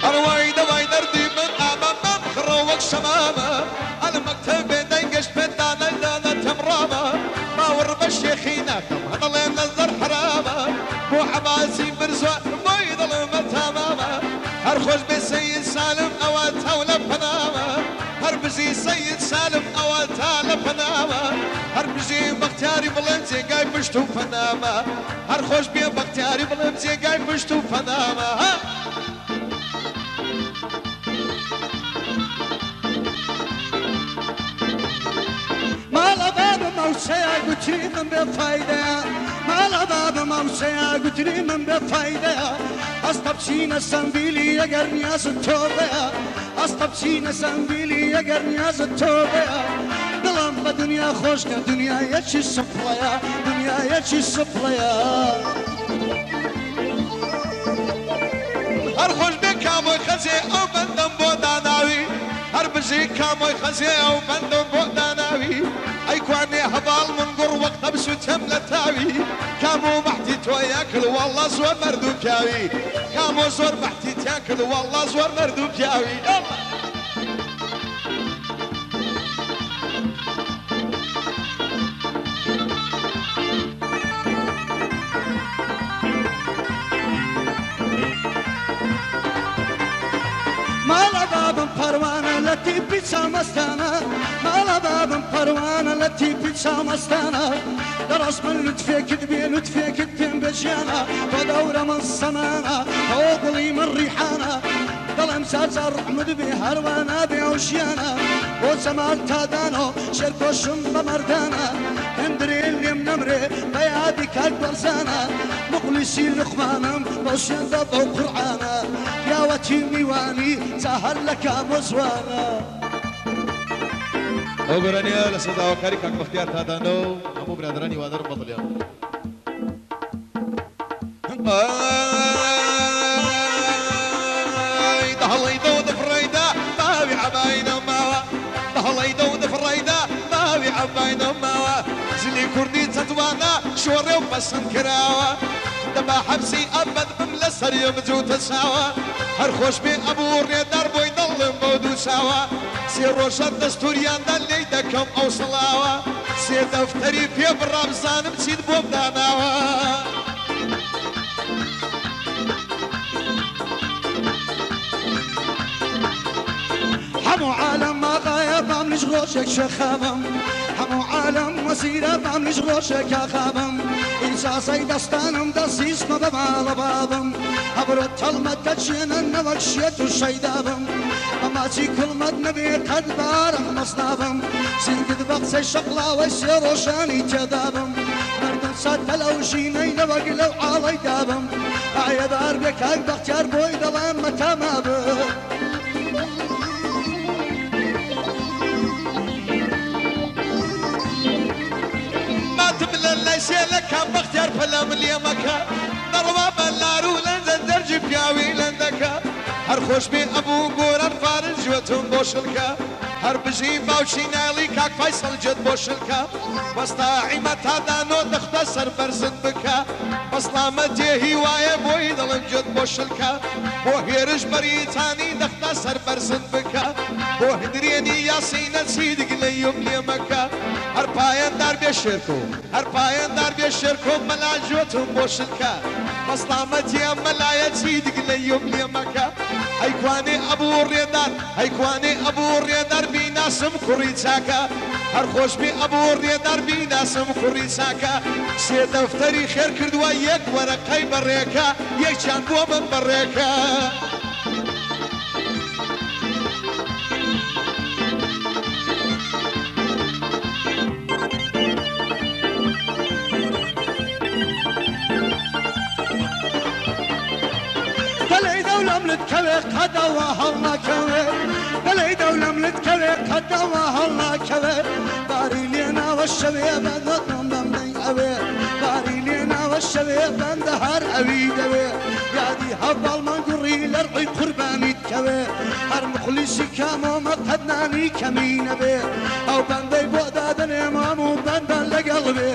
S3: أرواي دواي دردي من أمام خروق شمامة المكتب دنقش بدانا دانا تمرامة ما ورب الشيخينا كم هضلين نزر حرامة مو حماسي برزوة ما يضل متامامة هرخوش بسيد سالم أواتها ولا بنامة هربزي سيد سالم أواتها لبنامة هربزي بختياري بلمزي قاي بشتو فنامة هرخوش بي بختياري بلمزي قاي بشتو فنامة
S4: مالا باب موسيا قتري من بفايدة مالا باب موسيا قتري من بفايدة أستبشين سنبيلي يقر نياز التوبة أستبشين سنبيلي يقر نياز التوبة دلم بدنيا خوشنا دنيا يتشي السفليا دنيا يتشي السفليا
S3: هرخوش بي كاموي خزي أو بندم بوداناوي هربزي كاموي خزي أو بندم بوداناوي أي كواني هبال من قر وقت بسو تملتاوي كامو محتي تو ياكل والله زور مردو كاوي كامو زور محتي تاكل والله زور مردو كاوي
S4: مالا باب پروانه لطی پیچا مستانه مالا باب پروانه لطی پیچا مستانه درست من لطفی کدبی لطفی کدبیم بجیانه تو دوره من سمانه تو قلی من ریحانه دلم سازر رحمد بی هروانا بی اوشیانه و زمان تادانو شرکوشم بمردانه اندری الیم نمره بیادی کل برزانه مخلصی لقمانم بوشین دبو قرعانه ياوتي ميواني سهل لك مزوانا
S3: اوغرانيا لسدا وكاري كاك بختيار تادانو ابو برادراني وادر بطل يوم دهلي دود فريدا ما بي عباينا ماوا دهلي دود فريدا ما بي عباينا ماوا زلي كردي تتوانا شوري وبسن كراوا دبا حبسي ابد بملا سريم جو تساوا هر خوش بي ابو ريدار بوي ضل مودو ساوا سي روشا دستوريان دالي دكم او صلاوا سي دفتري في برابزان بسيد بوب داناوا
S4: همو عالم ما غايب عملش غوشك شخابم همو عالم وسيرة بعملش غوشك أخابم إنساسي دستانم دسيس ما ببال بابم أبرد تلمت كتشين النوكشيت الشيدابم أماتي كل مد نبي قد بارم مصنابم سنقد بقسي شقلا ويسير وشاني تذابم مردن سات لو شيني نبقي لو عالي دابم عيدار بك هاك بختيار بوي دلان متامابم
S3: لك بختار فلا من اليمك ضربة بلارو لنزل درج بياوي لندك هر خوش بي ابو قوران فارج جوتون بوشلك هر بجي باوشي نالي كاك فيصل جد بوشلك وسطاعي متى دانو تختصر برزن بك بسلامتي هواية بوي دلن جد بوشلك بو هيرج بريتاني تختصر برزن بك بو هدريني ياسين سيدك ليوم ليمك هر پایان در بیشترکو هر پایان در بیشترکو ملاجوتون بوشلکا مسلامتی ملایتی دیگلیوم لیمکا هیکوانی ابو ریدار هیکوانی ابو ریدار بیناسم کوریچاکا هر خوش بی ابو ریدار بیناسم کوریچاکا سی دفتری خیر کردوا یک ورقی بریکا یک چند بوم بریکا
S4: قد وهلا كوي بلي دولة ملتكوي قد وهلا كوي باري لينا والشبيب ضمن ضمن أوي باري لينا والشبيب بندهر أوي دوي يادي هبال من قري لرعي قرباني تكوي هر مخلصي كامو مقدناني كمين أبي أو بندي بودادن إمامو بندن لقلبي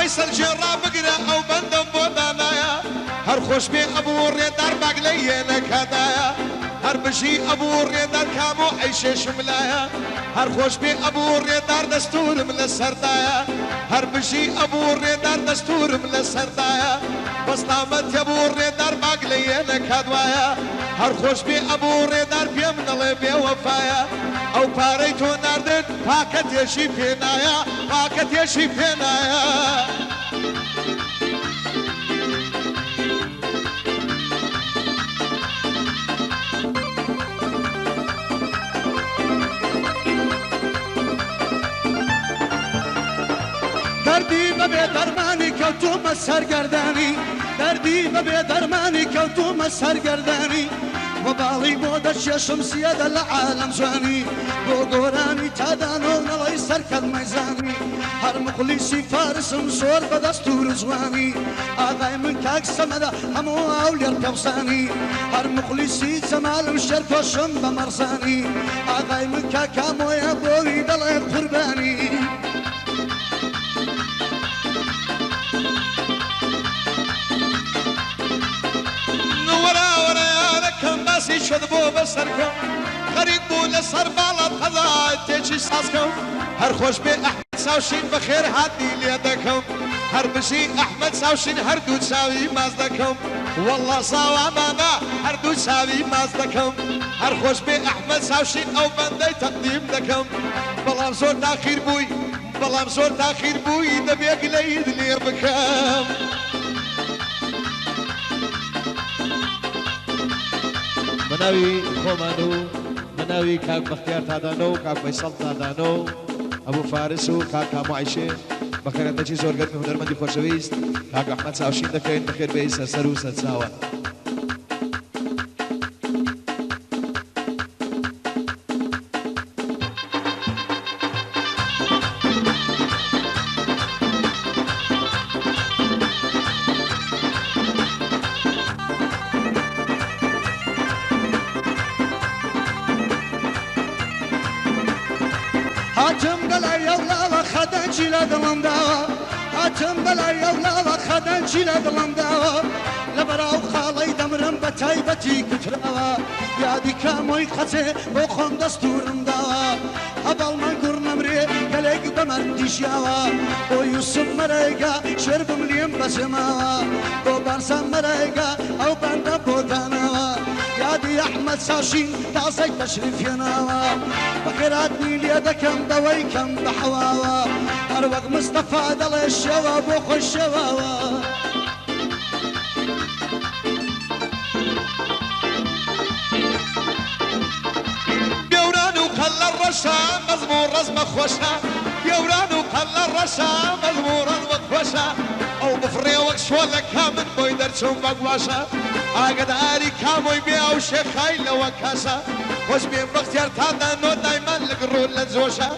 S3: فيصل جرا بقرا او بندم بودانايا هر خوش بي ابو ريدار باقلينا كدايا هر بشي ابو ريدار كامو عيشه شملايا هر خوش بي ابو ريدار دستور من السردايا هر بشي ابو ريدار دستور من السردايا بسلامت ابو ريدار باقلينا كدوايا هر خوش بي ابو ريدار بيمن الله بي وفايا او باريتو ناردن باكت يشي فينايا باكت يشي فينايا
S4: دردی ببی درمانی کلتوم سرگردانی دردی ببی درمانی کلتوم سرگردانی وبالي بودا شمسية العالم زاني بوغوراني تادانو نلاي سرك الميزاني هر مخلصي فارس مصور بدستور زواني آغاي من كاك سمدا همو أولي الكوساني هر مخلصي زمال مشترك وشم بمرساني آغاي من كاك همو يبوي دلعي قرباني
S3: شذبو بسركم غريب بولا صار بالات خذا تيجي ساسكم هر خوش بي احمد ساوشين بخير هادي ليدكم هر بشي احمد ساوشين هر دو تساوي مازدكم والله صاوا مانا هر دو تساوي مازدكم هر خوش بي احمد ساوشين او بندي تقديم دكم بلام زور تاخير بوي بلام زور تاخير بوي دبيق ليد لي بكم
S1: مناوي خومانو مناوي كاك بختيار تادانو كاك فيصل تادانو ابو فارسو كاك هامو عيشه بخير انتشي زور قد من هنرمندي خوشويست كاك احمد ساوشين دكين بخير بيس سرو ستساوا
S4: هاتم بلا يولا وخدنجي لدلم داوا هاتم بلا يولا وخدنجي لدلم داوا لبراو خاڵی دەمرم بە تایبەتی کوتراوە یادی کامۆی خەچێ بۆ خۆم دەستورم داوە هەباڵمان گوڕ نەمرێ گەلێک بەمەندی ژیاوە بۆ یوسف مەرەیگا شێر بملیم بەجەماوە بۆ بارسان مەرەیگا ئەو بەندە بۆ داناوە یادی ئەحمەد ساشین تازەی تەشریفێناوە بەخێراتنی لێ دەکەم دەوەی کەم بەحەواوە هەر وەک مستەفا دەڵێ شێوە بۆ خۆی شێواوە
S3: بێوران و قەل لە ڕەشە مەزم و ڕەزمە خۆشە بێوران و قەل لە ڕەشە مەزم و ڕەزمە خۆشە ئەو بفڕێ وەک شۆلەکە من بۆی دەرچوم بە گواشە ئاگداری کامۆی بێ ئەو شێخای لەوە کەسە خۆش بێ بەختیار تادانۆ دایمان لە گڕۆ لە جۆشە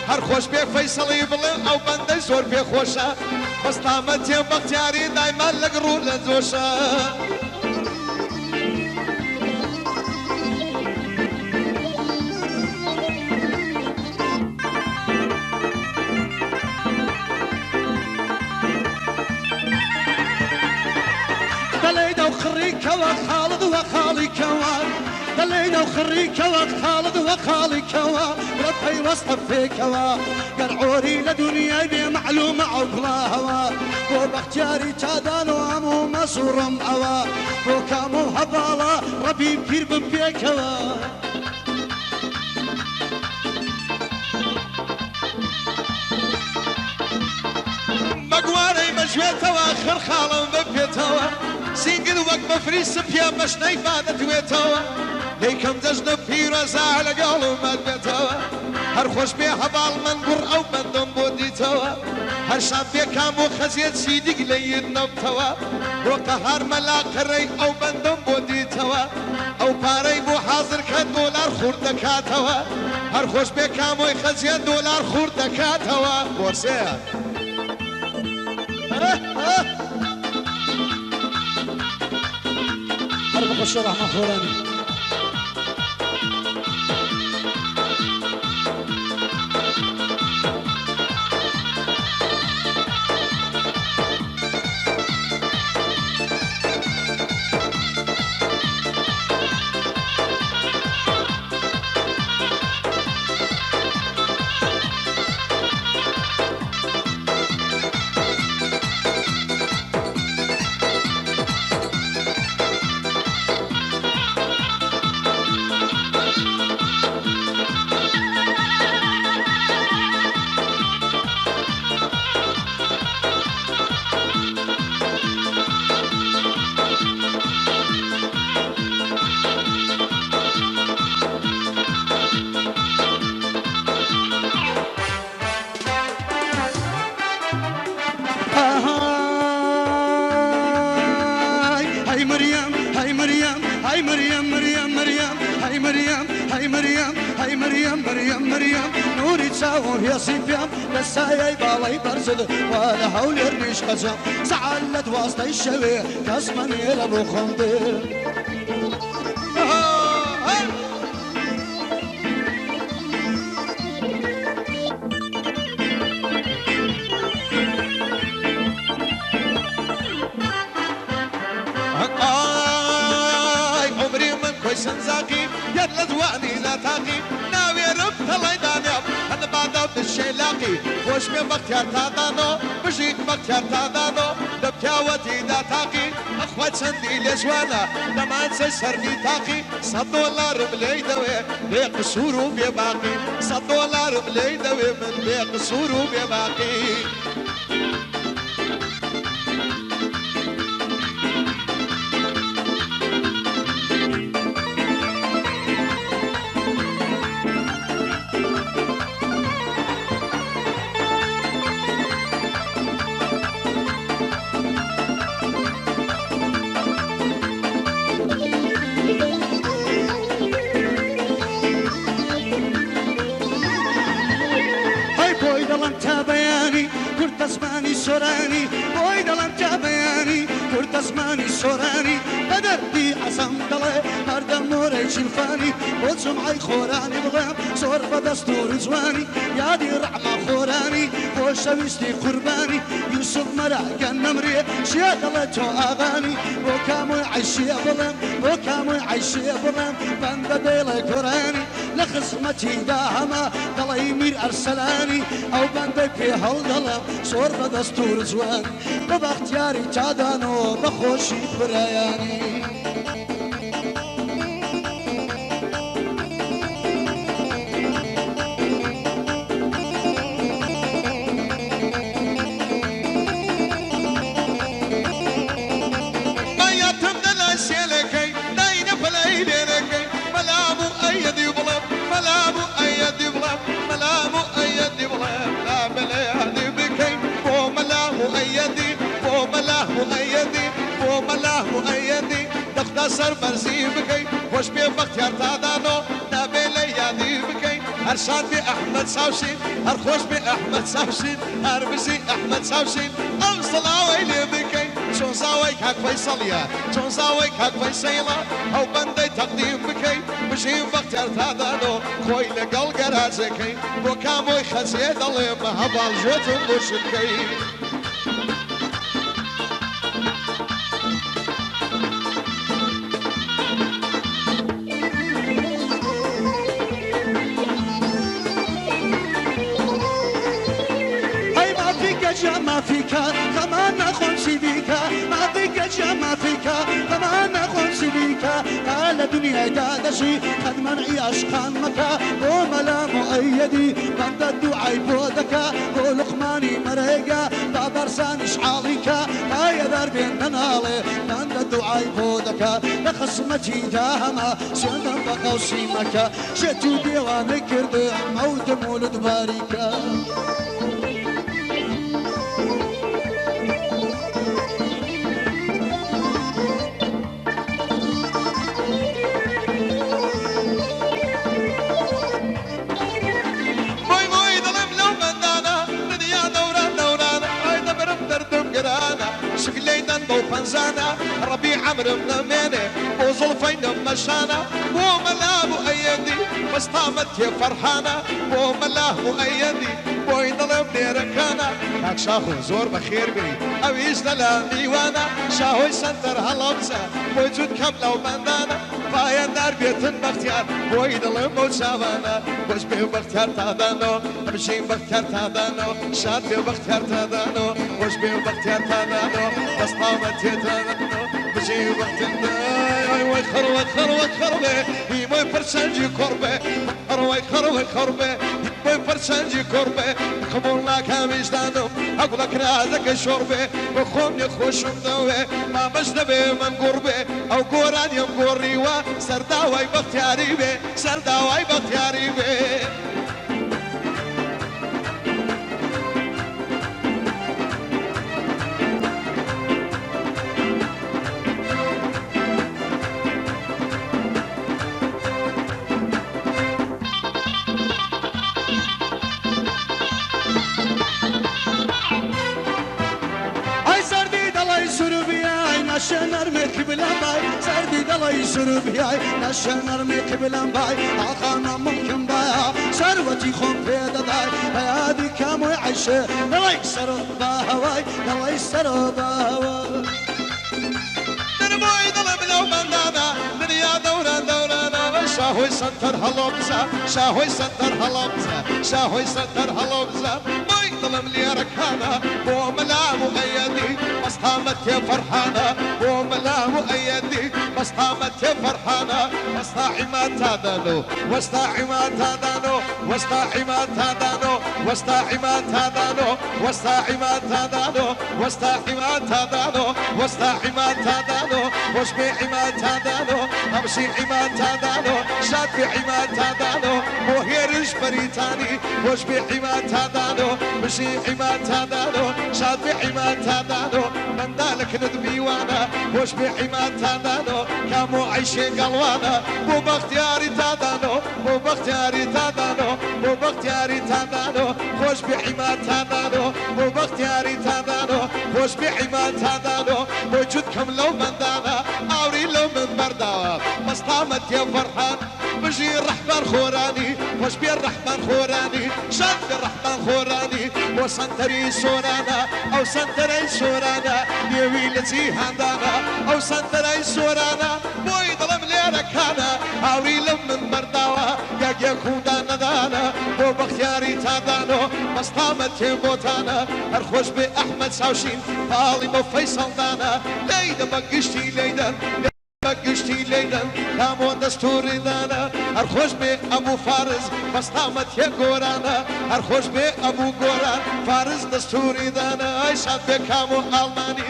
S3: هەر خۆش بێ فەیسەڵی بڵێ ئەو بەندەی زۆر پێ خۆشە بەستامە تێ بەختیاری دایمان لە گڕۆ لە جۆشە
S4: خڕیکەوە خاڵد وە خاڵیکەوە دەڵێنە و خڕیکەوە خاڵد وە خاڵیکەوە لە پەیوەستە فێکەوە گەر عۆری لە دنیای بێ مەعلومە ئەو گڵاهەوە بۆ بەختیاری چادان و هەموو مەسوڕم ئەوە بۆ کام و هەباڵە ڕەبی پیر بم پێکەوە
S3: بەگوارەی مەژوێتەوە خڕخاڵم بپێتەوە سینگل وەک بەفری سپیا مەشنەی فادەتوێتەوە لەیکەم دەژنە پیرۆزا لەگەڵم مەدبێتەوە هەر خۆش بێ هەباڵ من گوڕ ئەو بەندەم بۆ دیتەوە هەر شان بێ کام و خەزیێت سیدیگ لە ید نەبتەوە بۆ قەهار مەلاقەڕەی ئەو بەندەم بۆ دیتەوە ئەو پارەی بۆ حازر کە دۆلار خورد دەکاتەوە هەر خۆش بێ کامۆی خەزیێت دۆلار خورد دەکاتەوە بۆسەیە
S4: هەر بەخۆشە ڕەحمە خۆرانی مريم نوري تساوم يا صيفيام لسايا بالي برزد ولا حول الريش قزم زعلت واسطة الشوي كاسمني لابو خندر
S3: عمري من كويس نزاقي يلا دواني لا تاقي هڵی دانێ هەنە باداو دشێلاقی خۆش بێ بەختیار تادانۆ بژیت بەختیار تادانۆ لە پیاوەتیدا تاقی ئەخوا چەندی لێ جوانە دەمانچە سەرنی تاقی $100 لێی دەوێ بێ قسوور و بێباقی $100 لێی دەوێ من بێ قسوور و بێباقی
S4: زمانی سۆرانی بۆی دەڵم تا بەیانی کورتە زمانی سۆرانی بەدەردی عەزەم دەڵێ هەردەم مۆرەی بێچی الفانی بۆ جمعەی خۆرانی بڵێم زۆر بەدەستور جوانی یادی ڕەحمە خۆرانی بۆ شەویستی قوربانی یوسف مەراگەن نەمرێ شێ دەڵێت تۆ ئاغانی بۆ کامۆی عەیشێ بڵێم بۆ کامۆی عەیشێ بڵێم بەندە دێڵێ گۆرانی لە خزمەتیدا هەمە دەڵێی میر ئەرسەلانی ئەو بەندەی پێ هەڵدەڵێم زۆر بەدەستور جوانی بە بەختیاری تادانەوە بە خۆشی برایانی
S3: سر برزی بکی خوش بی بختیار تادانو نبی لیادی بکی هر شاد بی احمد ساوشین هر خوش بی احمد ساوشین هر بزی احمد ساوشین ام صلاوی لی بکی چون زاوی کاک فیصلیا چون زاوی کاک فیصلا او بنده تقدیم بکی بجیم بختیار تادانو خوی لگل گرازه کی بو کاموی خزیه دلیم هبال جوتون بوشد کی
S4: ما فيك كمان نخون سيديك ما فيك ما فيك كمان نخون سيديك قال دنيا دادشي قد منعي أشقان مكا وملا مؤيدي بند الدعاء بودك ولقماني مريقا بابرسان إشعاليك يا دربي ننالي بند الدعاء بودك لخصمتي داهما سيدنا بقوسي مكا شتو ديواني كرد موت مولد باريكا
S3: وفنزانا ربيع عمرو بن ماني وظلفين مشانا وملاه مؤيدي مستامت يا فرحانة وملاه مؤيدي ويضرب لي ركانا كاك شاخو زور بخير بي او يزدلا ديوانا شاهوي سنتر هالوبسا وجود كاملة وبندانا بايا دار بيتن بختيار ويضرب موساوانا وش بيه بختيار تادانو بشين بختيار تادانو شاد بيه بختيار تادانو وش بيه بختيار تادانو مستامت بجي وقت الداي خروي خروي خروي يموي فرسنجي كربة خروي خروي خربة يموي فرسنجي كربة خمولنا كاميش دانو أقول لك رازك شربة بخوم يخوش مدوي ما مجنبي من قربة أو قران يوم قريوة سرداوي بختياري بي سرداوي بختياري بي نشنر مقبلن باي سردي دلي سربياي نشنر مقبلن باي عقانا ممكن بايا ثروتي خون بيدا داي هادي كامو عيشه دلي سربا هواي دلي سربا هواي دربوي دلم لو بندانا دنيا دورانا شاهوي سنتر هلوبزا شاهوي سنتر هلوبزا شاهوي سنتر هلوبزا ظلم لي ركانا وملا مؤيدي مصحامت يا فرحانة وملا مؤيدي مصحامت يا فرحانة واستاعي ما تادانو واستاعي ما تادانو واستاعي ما تادانو واستاعي ما تادانو واستاعي ما تادانو واستاعي ما تادانو واستاعي ما تادانو وشبيعي ما تادانو امشيعي ما تادانو شافعي ما تادانو وهيرش بريتاني وشبيعي ما تادانو مشيعي ما تادانو شافعي ما تادانو من ذلك ندبي وانا وشبيعي ما تادانو كامو عيشي قلوانا مو باختياري تادانو مو باختياري تادانو مو باختياري تادانو خوش بيعي ما تادانو مو باختياري تادانو خوش بعیمان تادانو موجود کم لو مندانا آوری لو من برداوا مستامت یا فرحان بجي الرحمن خوراني خوش بي الرحمن خوراني شاد الرحمن خوراني وسنتري سورانا او سنتري سورانا يويلتي هاندانا او سنتري سورانا بوي ظلم ليركانا آوری لو من برداوا يا كودانا دانا بو بختياري تادانو مستامت يا بوتانا الخوش بي احمد ساوشين فالي بو فيصل دانا ليدا بقشتي ليدا بقشتي ليدا كامو دستوري دانا الخوش بي ابو فارس مستامت يا قورانا الخوش بي ابو قوران فارس دستوري دانا اي شاد بي كامو الماني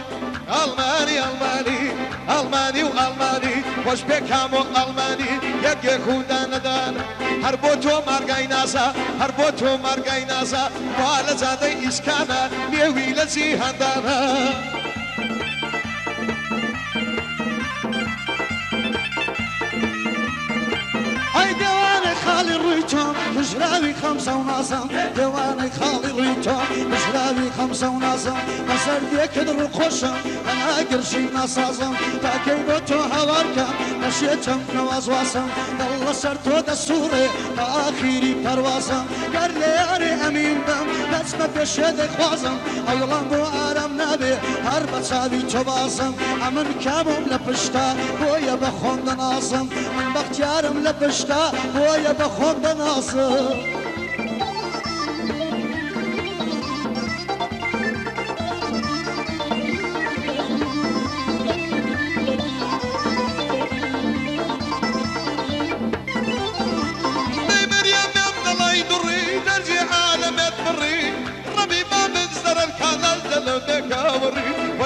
S3: الماني الماني الماني والماني خوش بي كامو الماني يا كودانا دانا هربوتو مارغاي ناسا هربوتو مارغاي ناسا والا زادي اسكانا نيوي لزي هندانا
S4: خالي الريتون بجراوي خمسة وناصم ديواني خالي الريتون بجراوي خمسة وناصم مسار ديك الرقوشم انا قرشي ناصازم تاكيبوتو هواركا مشيتم نواز واسم دل سرتو دستوري تاخيري پروازم قر لياري امين بم نسمة بشيد خوازم اولان بو آرام نبي هر بچاوي چوبازم امن كامم لپشتا بويا بخوند نازم من بختيارم لپشتا بويا بخوند نازم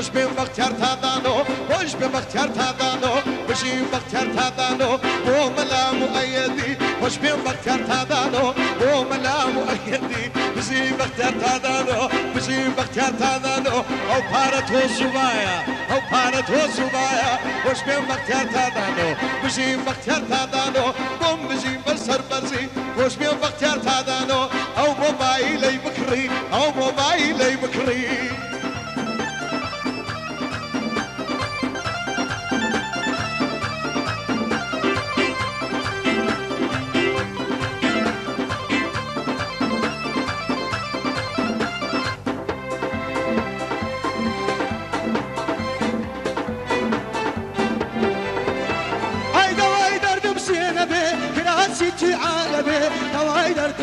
S3: وش بين بختيار تادانو وش بين بختيار تادانو بجي بختيار تادانو بو ملا مؤيدي وش بين بختيار تادانو بو ملا مؤيدي بجي بختيار تادانو بجي بختيار تادانو او بارت هو زبايا او بارت هو زبايا وش بين بختيار تادانو بجي بختيار تادانو بوم بجي برسر برزي وش بين بختيار تادانو او موبايلي بكري او موبايلي بكري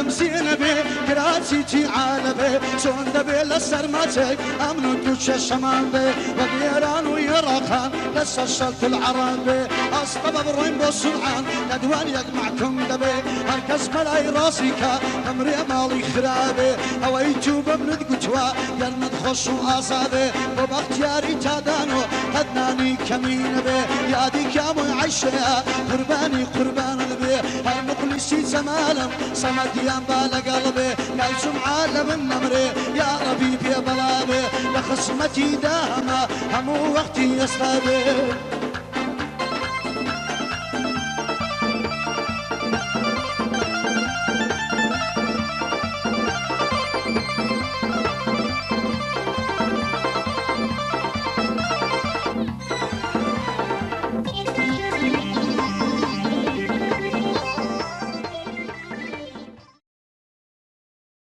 S4: تمسينا بي كراسي تي عالبي شون دبي للسرماتي امنو دوش الشمال بي وغيران ويراخان لسه الشلت العربي اصطب بروين بوسرعان ندوان يجمعكم دبي هالكس ملاي راسيكا امري مالي خرابي هويتو بمند قتوا يلمد خشو اصابي وباختياري تادانو هدناني كمين بي يادي كامو عيشيا قرباني قربان البي هالمخلصي زمالم صمديان بالا قلبي يعيشم عالم النمري يا ربيب يا بلابي لخصمتي داهمة همو وقتي يصطبي